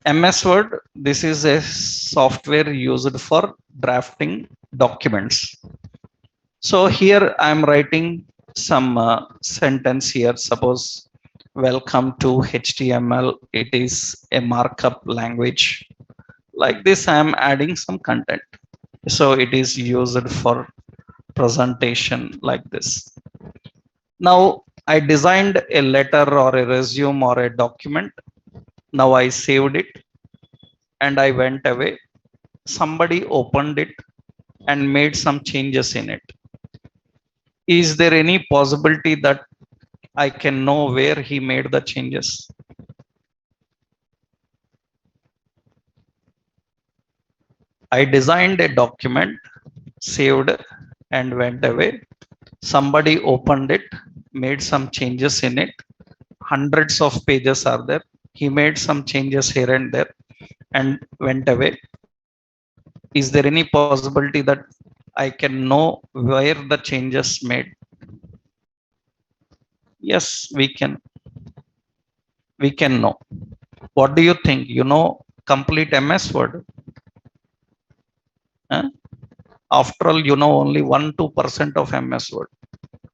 MS Word, this is a software used for drafting documents. So here I am writing some sentence here. Suppose, welcome to HTML. It is a markup language. Like this, I am adding some content. So it is used for presentation like this. Now I designed a letter or a resume or a document. Now I saved it and I went away. Somebody opened it and made some changes in it. Is there any possibility that I can know where he made the changes? I designed a document, saved and went away. Somebody opened it, made some changes in it. Hundreds of pages are there. He made some changes here and there and went away. Is there any possibility that I can know where the changes made? Yes, we can. We can know. What do you think? You know complete MS Word? Huh? After all, you know only 1-2% of MS Word.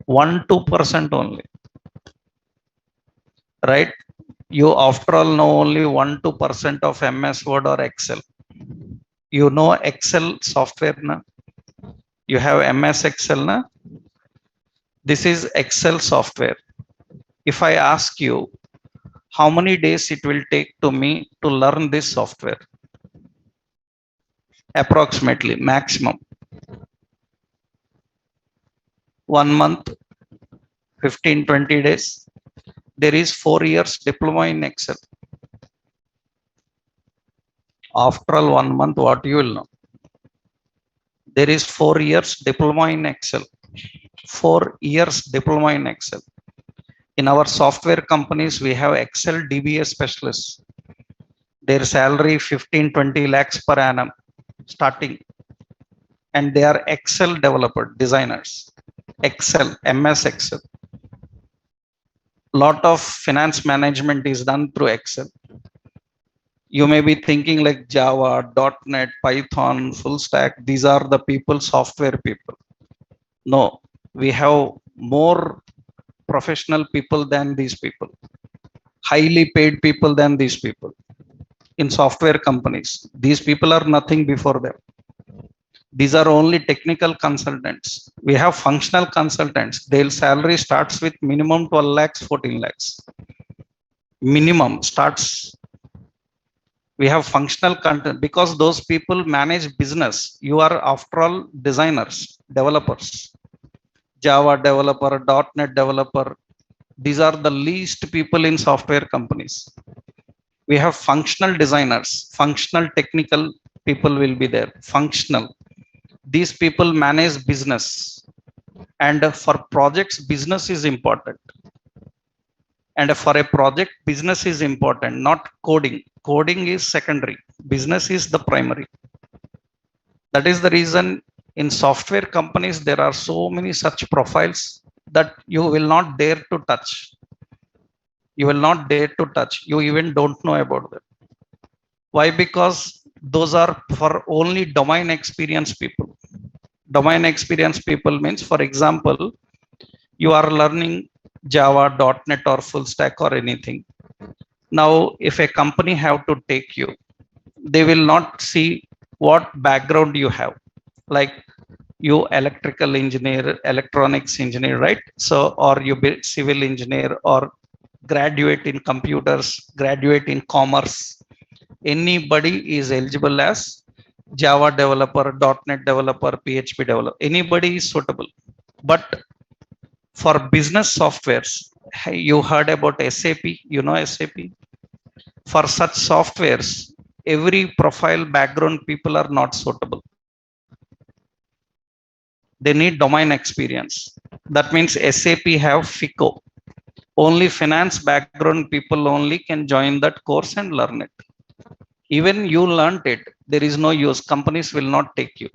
1-2% only. Right? You after all know only 1-2% of MS Word or Excel. You know Excel software na? You have MS Excel na? This is Excel software. If I ask you how many days it will take to me to learn this software? Approximately, maximum. 1 month, 15-20 days. There is 4 years diploma in Excel. After all 1 month, what you will know? There is 4 years diploma in Excel. 4 years diploma in Excel. In our software companies, we have Excel DBA specialists. Their salary 15-20 lakhs per annum starting. And they are Excel developer, designers. Excel, MS Excel. Lot of finance management is done through Excel. You may be thinking like Java, .NET, Python, full stack. These are the people, software people. No, we have more professional people than these people. Highly paid people than these people. In software companies, these people are nothing before them. These are only technical consultants. We have functional consultants. Their salary starts with minimum 12 lakhs, 14 lakhs. Minimum starts. We have functional content because those people manage business. You are, after all, designers, developers, Java developer, .NET developer. These are the least people in software companies. We have functional designers, functional technical people will be there. Functional. These people manage business. And for projects, business is important. And for a project, business is important, not coding. Coding is secondary. Business is the primary. That is the reason in software companies, there are so many such profiles that you will not dare to touch. You will not dare to touch. You even don't know about them. Why? Because those are for only domain experience people. Domain experience people means, for example, you are learning Java, .NET or full stack or anything. Now, if a company have to take you, they will not see what background you have. Like you electrical engineer, electronics engineer, right? So, or you be civil engineer or graduate in computers, graduate in commerce. Anybody is eligible as Java developer, .NET developer, PHP developer. Anybody is suitable. But for business softwares, you heard about SAP, you know SAP. For such softwares, every profile background people are not suitable. They need domain experience. That means SAP have FICO. Only finance background people only can join that course and learn it. Even you learned it, there is no use. Companies will not take you.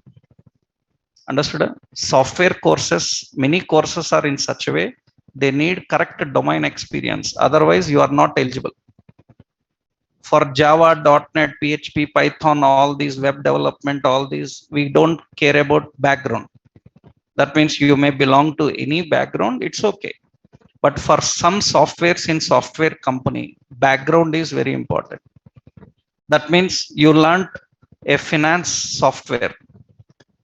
Understood? Software courses, many courses are in such a way, they need correct domain experience. Otherwise, you are not eligible. For Java, .NET, PHP, Python, all these web development, all these, we don't care about background. That means you may belong to any background, it's okay. But for some softwares in software company, background is very important. That means you learned a finance software.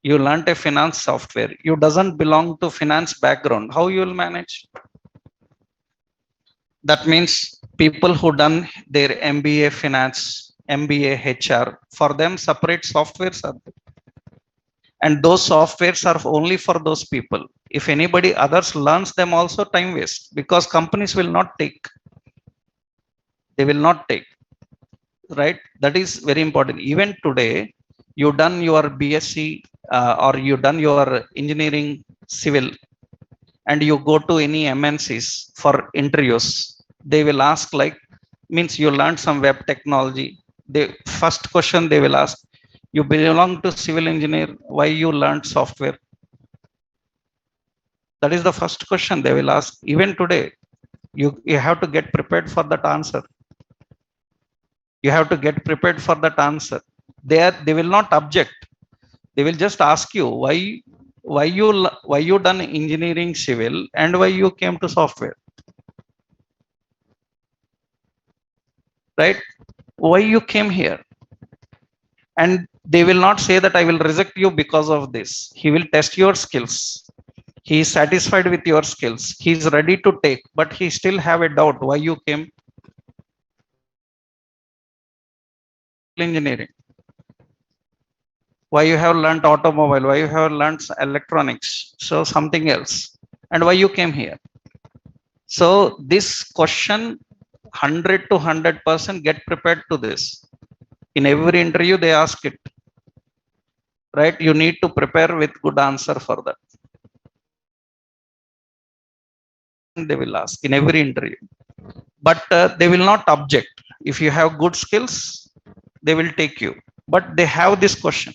You learned a finance software. You doesn't belong to finance background. How you will manage? That means people who done their MBA finance, MBA HR, for them separate softwares are there. And those softwares are only for those people. If anybody others learns them also, time waste, because companies will not take. They will not take. Right? That is very important. Even today, you done your BSc or you done your engineering civil, and you go to any MNCs for interviews, they will ask like, means you learned some web technology. The first question they will ask, you belong to civil engineer, why you learned software? That is the first question they will ask. Even today, you have to get prepared for that answer. You have to get prepared for that answer. They will not object. They will just ask you why you done engineering civil and why you came to software. Right? Why you came here? And they will not say that I will reject you because of this. He will test your skills. He is satisfied with your skills. He is ready to take, but he still have a doubt why you came engineering. Why you have learned automobile? Why you have learned electronics? So something else. And why you came here? So this question, 100 to 100% get prepared to this. In every interview, they ask it. Right? You need to prepare with good answer for that. They will ask in every interview. But they will not object. If you have good skills, they will take you. But they have this question.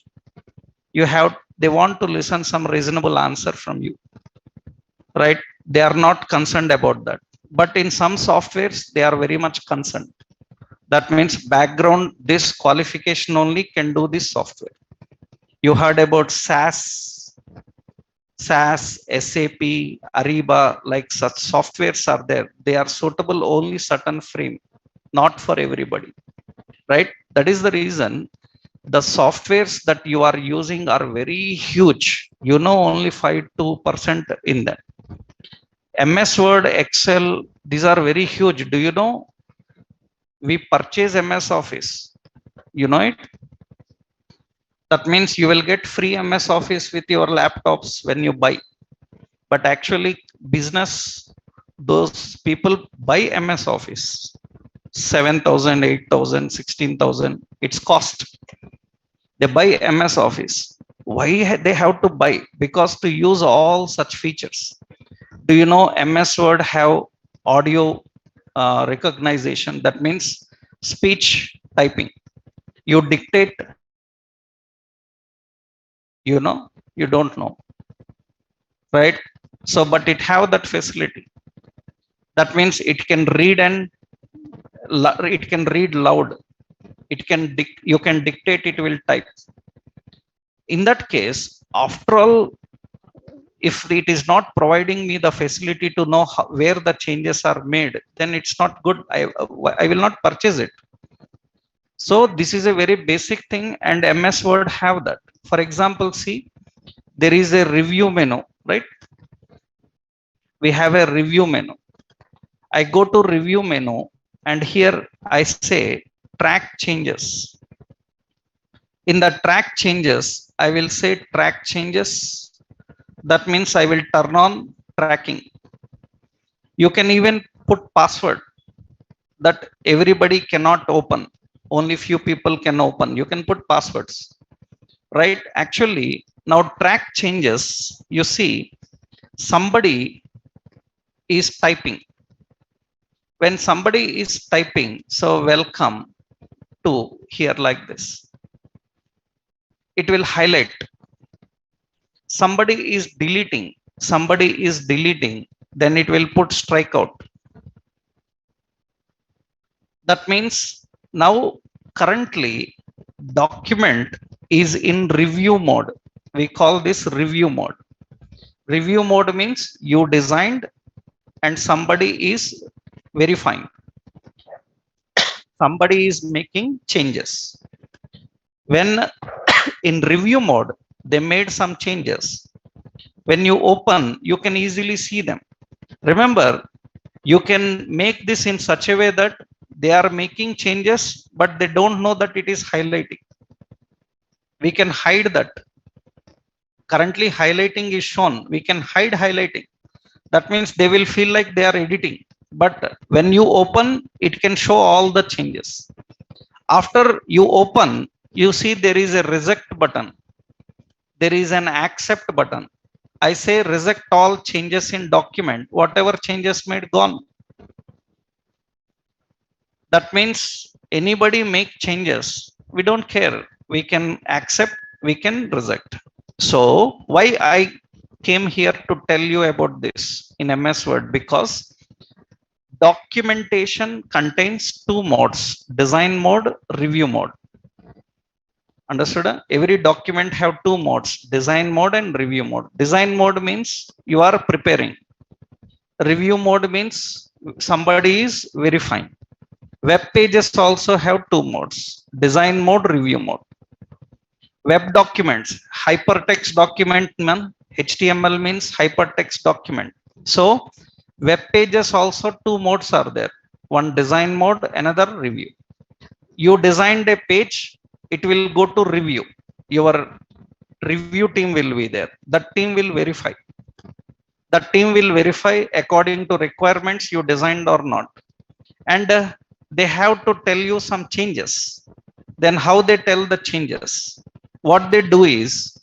They want to listen some reasonable answer from you. Right? They are not concerned about that. But in some softwares, they are very much concerned. That means background, this qualification only can do this software. You heard about SAS, SAP, Ariba, like such softwares are there. They are suitable only certain frame, not for everybody. Right? That is the reason the softwares that you are using are very huge. You know, only 5-2% in that. MS Word, Excel, these are very huge. Do you know? We purchase MS Office. You know it? That means you will get free MS Office with your laptops when you buy. But actually, business, those people buy MS Office 7,000, 8,000, 16,000. It's cost. They buy MS Office. Why they have to buy? Because to use all such features. Do you know MS Word have audio recognition? That means speech typing. You dictate, you don't know, right? So, but it have that facility. That means it can read and it can read loud. It can you can dictate, it will type. In that case, after all, if it is not providing me the facility to know where the changes are made, then it's not good. I will not purchase it. So this is a very basic thing, and MS Word have that. For example, see, there is a review menu, right? We have a review menu. I go to review menu, and here I say track changes. In the track changes, I will say track changes. That means I will turn on tracking. You can even put password that everybody cannot open. Only few people can open. You can put passwords, right? Actually, now track changes. You see, somebody is typing. When somebody is typing, so welcome to here like this. It will highlight. Somebody is deleting. Somebody is deleting. Then it will put strikeout. That means now currently document is in review mode. We call this review mode. Review mode means you designed and somebody is verifying. Somebody is making changes. When in review mode, they made some changes. When you open, you can easily see them. Remember, you can make this in such a way that they are making changes, but they don't know that it is highlighting. We can hide that. Currently, highlighting is shown. We can hide highlighting. That means they will feel like they are editing. But when you open, it can show all the changes. After you open, you see there is a reject button. There is an accept button. I say reject all changes in document. Whatever changes made, gone. That means anybody make changes. We don't care. We can accept, we can reject. So why I came here to tell you about this in MS Word? Because documentation contains two modes: design mode, review mode. Understood? Every document have two modes: design mode and review mode. Design mode means you are preparing. Review mode means somebody is verifying. Web pages also have two modes: design mode, review mode. Web documents, hypertext document, HTML means hypertext document. So web pages also two modes are there. One design mode, another review. You designed a page, it will go to review. Your review team will be there. That team will verify. That team will verify according to requirements you designed or not. And they have to tell you some changes. Then how they tell the changes? What they do is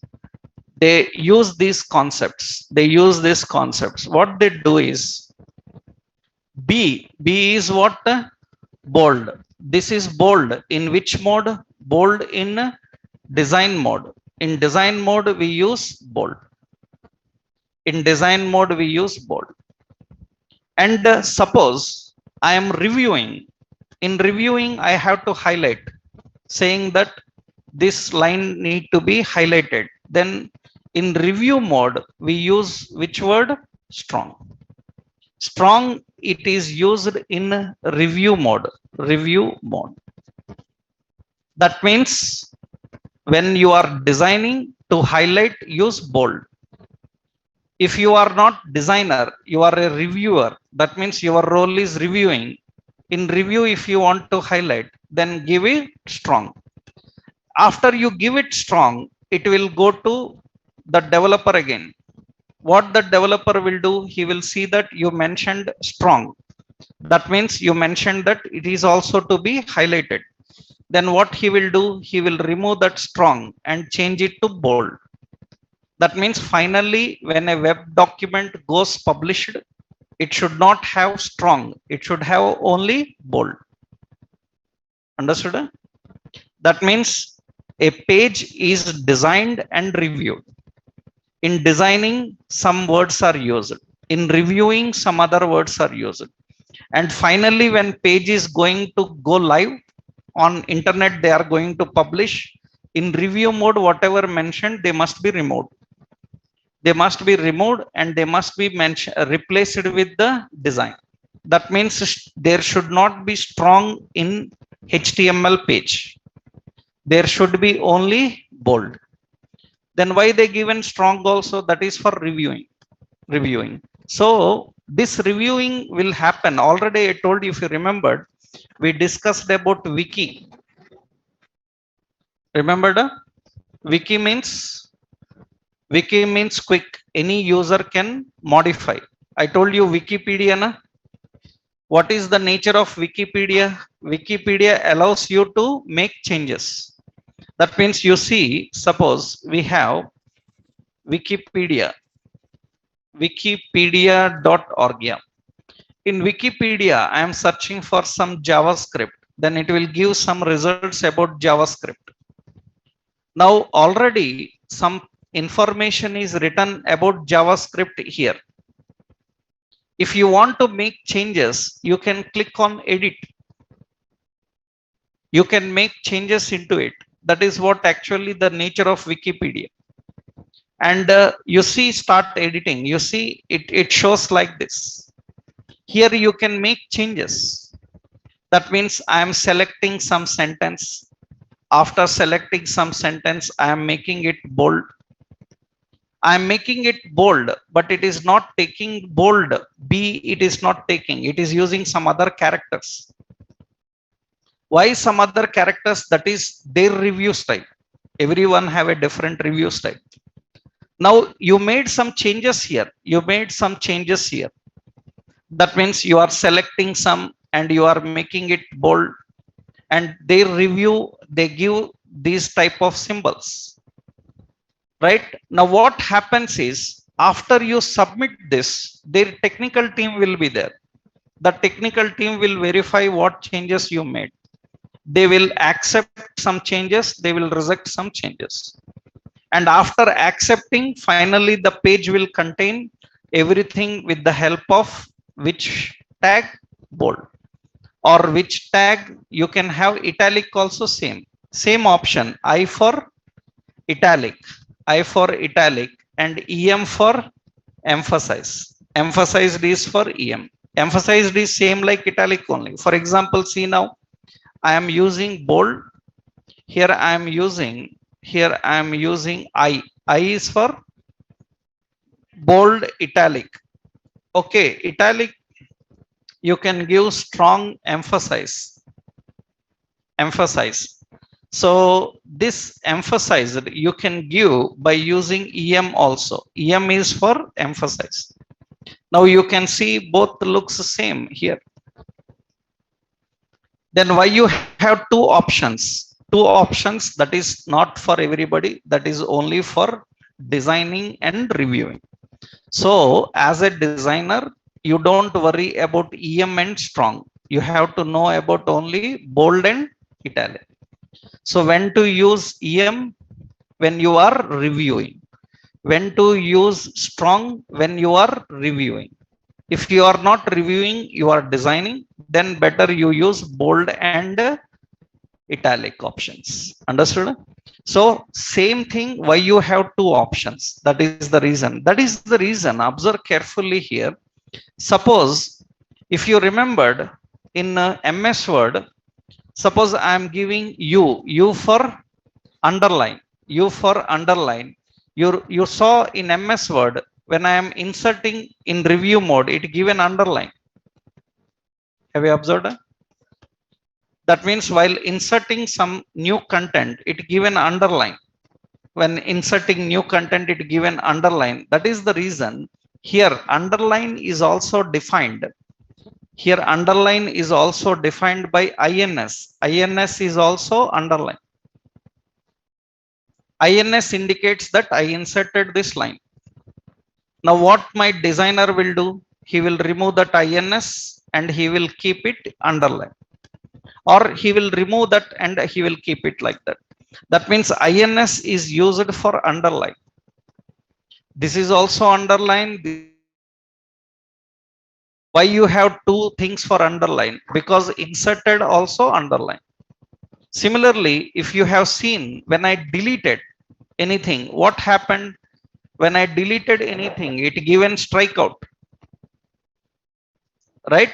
they use these concepts. What they do is B is what? Bold. This is bold. In which mode? Bold in design mode. In design mode, we use bold. In design mode, we use bold. And suppose I am reviewing. In reviewing, I have to highlight, saying that this line need to be highlighted. Then in review mode, we use which word? Strong. Strong, it is used in review mode. That means when you are designing, to highlight, use bold. If you are not designer, you are a reviewer. That means your role is reviewing. In review, if you want to highlight, then give it strong. after you give it strong, it will go to the developer again. What the developer will do, he will see that you mentioned strong. That means you mentioned that it is also to be highlighted. Then what he will do, he will remove that strong and change it to bold. That means finally, when a web document goes published, it should not have strong. It should have only bold. Understood? That means a page is designed and reviewed. In designing, some words are used. In reviewing, some other words are used. And finally, when page is going to go live on internet, they are going to publish. In review mode, whatever mentioned, they must be removed. They must be removed and they must be replaced with the design. That means there should not be strong in HTML page. There should be only bold. Then why they given strong also? That is for reviewing. So this reviewing will happen. Already I told you, if you remembered, we discussed about wiki. Remember the wiki means quick. Any user can modify. I told you Wikipedia. Na? What is the nature of Wikipedia? Wikipedia allows you to make changes. That means you see, suppose we have Wikipedia, wikipedia.org. Yeah. In Wikipedia, I am searching for some JavaScript. Then it will give some results about JavaScript. Now already some information is written about JavaScript here. If you want to make changes, you can click on edit. You can make changes into it. That is what actually the nature of Wikipedia. And you see, start editing. You see, it shows like this. Here you can make changes. That means I am selecting some sentence. After selecting some sentence, I am making it bold. I am making it bold, but it is not taking bold. B, it is not taking. It is using some other characters. Why some other characters? That is their review style. Everyone have a different review style. Now you made some changes here. You made some changes here. That means you are selecting some and you are making it bold. And they review, they give these type of symbols. Right? Now what happens is, after you submit this, their technical team will be there. The technical team will verify what changes you made. They will accept some changes, they will reject some changes. And after accepting, finally the page will contain everything with the help of which tag? Bold. Or which tag? You can have italic also, same option. I for italic, and EM for emphasize. Emphasized is for EM. Emphasized is same like italic only. For example, see now, I am using bold. Here I am using I. I is for bold, italic. Okay, italic, you can give strong emphasize. So this emphasized you can give by using EM also. EM is for emphasize. Now you can see both looks the same here. Then why you have two options? Two options, that is not for everybody. That is only for designing and reviewing. So as a designer, you don't worry about EM and strong. You have to know about only bold and italic. So when to use EM? When you are reviewing. When to use strong? When you are reviewing. If you are not reviewing, you are designing, then better you use bold and italic options. Understood? So same thing, why you have two options? That is the reason. Observe carefully here. Suppose if you remembered in MS Word, suppose I am giving U for underline, U for underline. You saw in MS Word, when I am inserting in review mode, it give an underline. Have you observed? That means while inserting some new content, it give an underline. When inserting new content, it give an underline. That is the reason here underline is also defined. Here underline is also defined by INS. INS is also underline. INS indicates that I inserted this line. Now what my designer will do? He will remove that INS and he will keep it underline. Or he will remove that and he will keep it like that. That means INS is used for underline. This is also underline. Why you have two things for underline? Because inserted also underline. Similarly, if you have seen when I deleted anything, what happened? When I deleted anything, it given strikeout, right?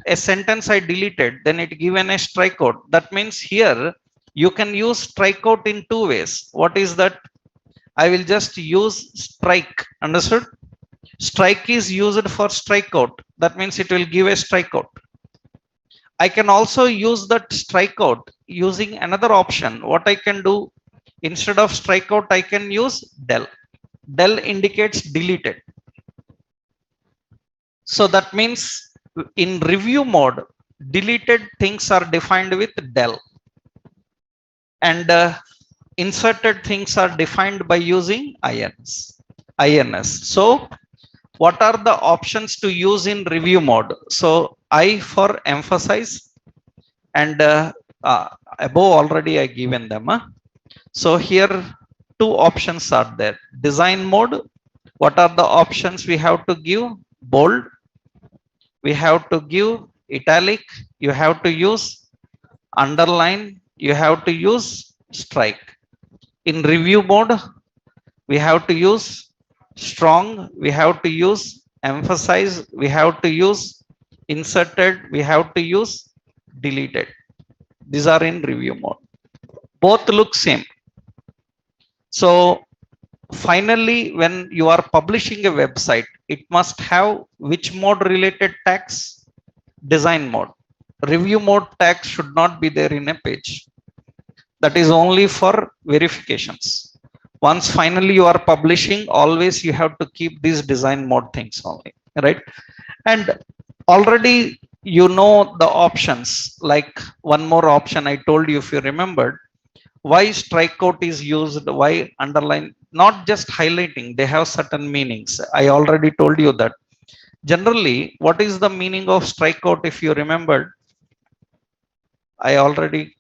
A sentence I deleted, then it given a strikeout. That means here you can use strikeout in two ways. What is that? I will just use strike. Understood? Strike is used for strikeout. That means it will give a strikeout. I can also use that strikeout using another option. What I can do, instead of strikeout, I can use del. Del indicates deleted. So that means in review mode, deleted things are defined with del. And inserted things are defined by using INS. So what are the options to use in review mode? So I for emphasize and above already I given them. So here two options are there. Design mode. What are the options we have to give? Bold. We have to give italic. You have to use underline. You have to use strike. In review mode, we have to use strong. We have to use emphasize. We have to use inserted. We have to use deleted. These are in review mode. Both look same. So finally, when you are publishing a website, it must have which mode related tags? Design mode. Review mode tag should not be there in a page. That is only for verifications. Once finally you are publishing, always you have to keep these design mode things only, right? And already you know the options. Like one more option I told you, if you remembered, why strikeout is used, why underline, not just highlighting, they have certain meanings. I already told you that. Generally, what is the meaning of strikeout? If you remembered, I already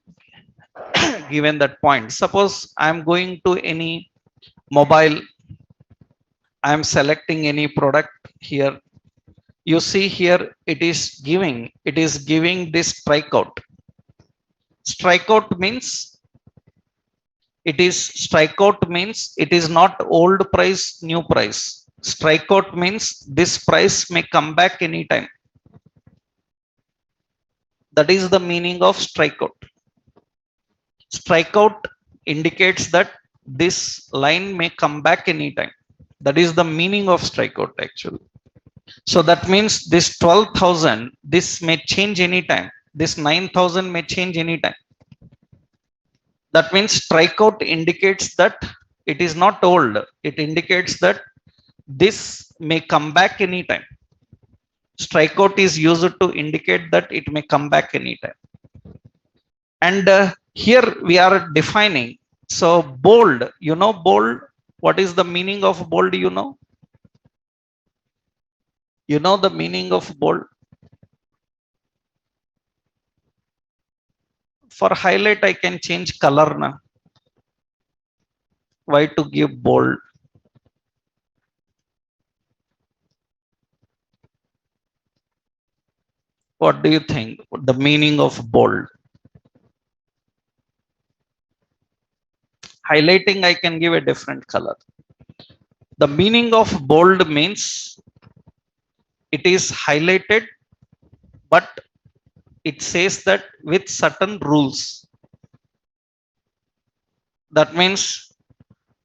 given that point. Suppose I am going to any mobile, I am selecting any product here. You see here, it is giving this strikeout. Strikeout means it is not old price, new price. Strikeout means this price may come back anytime. That is the meaning of strikeout. Strikeout indicates that this line may come back anytime. That is the meaning of strikeout actually. So that means this 12,000, this may change anytime. This 9,000 may change anytime. That means strikeout indicates that it is not old. It indicates that this may come back anytime. Strikeout is used to indicate that it may come back anytime. And here we are defining. So bold, you know bold. What is the meaning of bold? You know the meaning of bold. For highlight, I can change color now. Why to give bold? What do you think? The meaning of bold? Highlighting, I can give a different color. The meaning of bold means it is highlighted, but it says that with certain rules. That means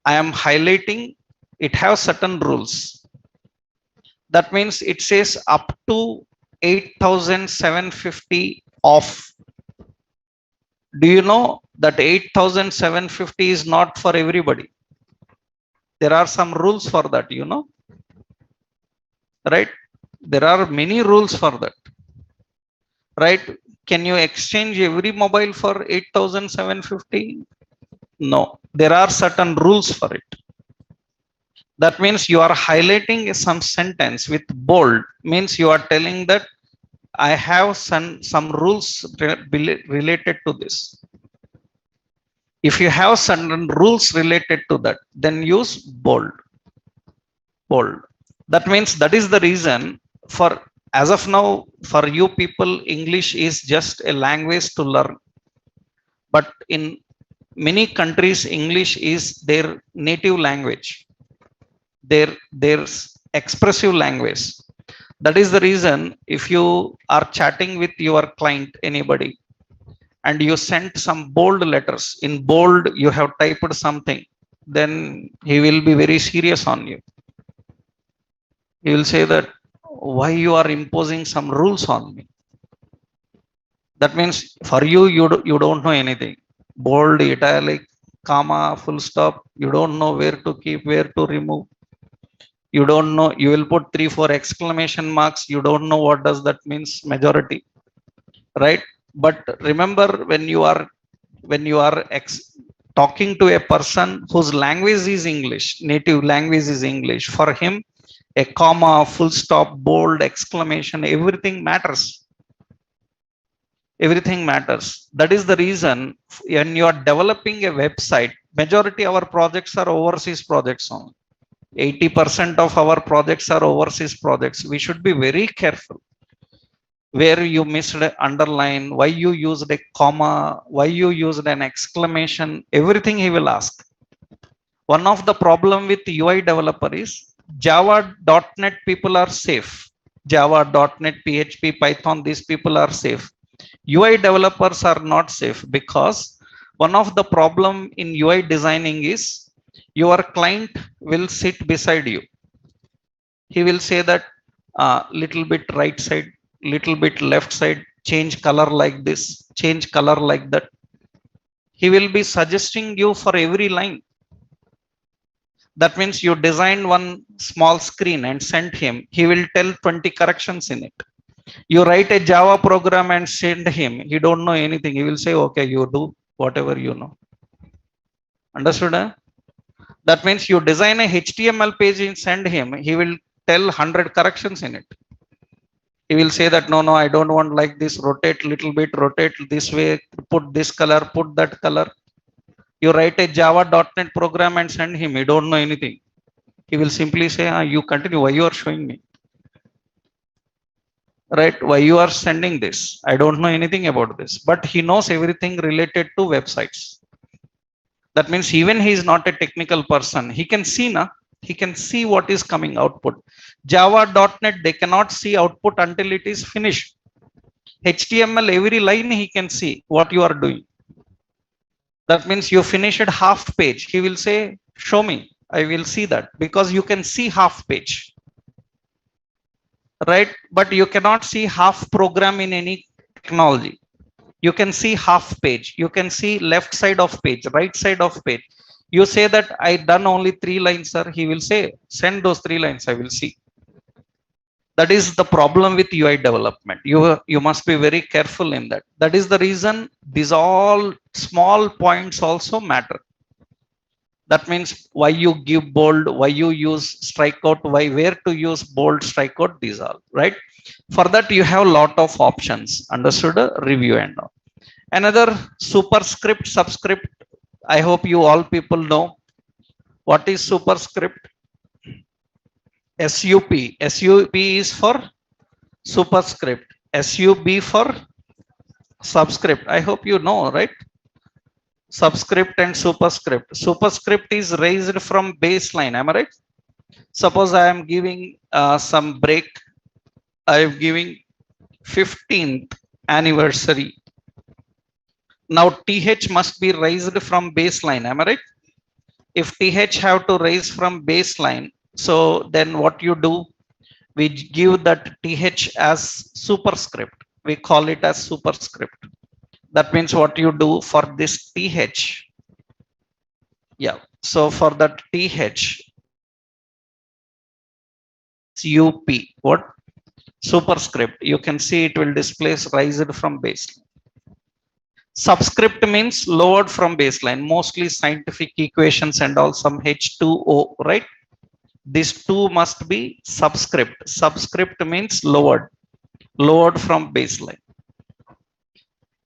I am highlighting, it has certain rules. That means it says up to 8,750 off. Do you know that 8750 is not for everybody? There are some rules for that, you know, right? There are many rules for that, right? Can you exchange every mobile for 8750? No, there are certain rules for it. That means you are highlighting some sentence with bold, means you are telling that I have some rules related to this. If you have certain rules related to that, then use bold. Bold. That means that is the reason for, as of now, for you people, English is just a language to learn. But in many countries, English is their native language, their expressive language. That is the reason if you are chatting with your client, anybody, and you sent some bold letters, in bold you have typed something, then he will be very serious on you. He will say that why you are imposing some rules on me. That means for you, you don't know anything. Bold, italic, comma, full stop, you don't know where to keep, where to remove. You don't know, you will put 3 4 exclamation marks, you don't know what does that means, majority, right? But remember, when you are talking to a person whose language is English, native language is English, for him a comma, full stop, bold, exclamation, everything matters. Everything matters. That is the reason when you are developing a website, majority our projects are overseas projects only. 80% of our projects are overseas projects. We should be very careful where you missed an underline, why you used a comma, why you used an exclamation, everything he will ask. One of the problem with UI developer is Java.NET people are safe. Java.NET, PHP, Python, these people are safe. UI developers are not safe, because one of the problem in UI designing is your client will sit beside you. He will say that little bit right side, little bit left side, change color like this, change color like that. He will be suggesting you for every line. That means you designed one small screen and sent him, he will tell 20 corrections in it. You write a Java program and send him, he don't know anything, he will say okay, you do whatever you know. Understood? That means you design a HTML page and send him, he will tell 100 corrections in it. He will say that no, I don't want like this, rotate little bit, rotate this way, put this color, put that color. You write a Java.NET program and send him, he don't know anything. He will simply say, you continue, why you are showing me, right? Why you are sending this? I don't know anything about this. But he knows everything related to websites. That means even he is not a technical person, he can see he can see what is coming output. Java.NET, they cannot see output until it is finished. HTML, every line he can see what you are doing. That means you finished half page, he will say show me, I will see that, because you can see half page, right? But you cannot see half program in any technology. You can see half page, you can see left side of page, right side of page. You say that I done only 3 lines, sir, he will say send those 3 lines, I will see. That is the problem with UI development. You must be very careful in that. That is the reason these all small points also matter. That means why you give bold, why you use strikeout, why where to use bold, strikeout, these all, right? For that you have a lot of options. Understood? Review and all. Another superscript, subscript. I hope you all people know what is superscript. SUP. SUP is for superscript. SUB for subscript. I hope you know, right? Subscript and superscript. Superscript is raised from baseline. Am I right? Suppose I am giving some break. I am giving 15th anniversary. Now TH must be raised from baseline. Am I right? If TH have to raise from baseline, so then what you do? We give that TH as superscript. We call it as superscript. That means what you do for this TH. Yeah. So for that TH, UP, what? Superscript. You can see it will display raised from baseline. Subscript means lowered from baseline, mostly scientific equations and all some H2O, right? These two must be subscript. Subscript means lowered from baseline.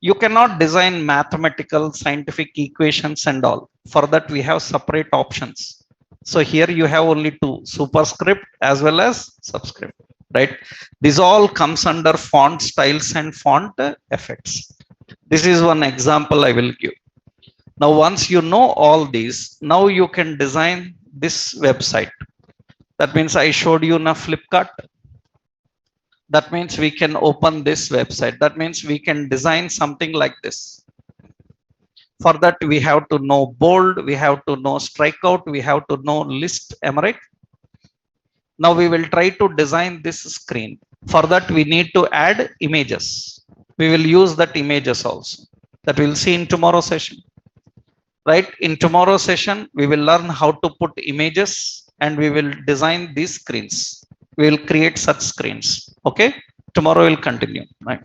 You cannot design mathematical scientific equations and all. For that, we have separate options. So here you have only two, superscript as well as subscript, right? This all comes under font styles and font effects. This is one example I will give. Now, once you know all these, now you can design this website. That means I showed you in a Flipkart. That means we can open this website. That means we can design something like this. For that, we have to know bold, we have to know strikeout, we have to know list. Am I right? Now we will try to design this screen. For that, we need to add images. We will use that images also. That we'll see in tomorrow's session. Right? In tomorrow's session, we will learn how to put images and we will design these screens. We will create such screens. Okay? Tomorrow we'll continue. Right?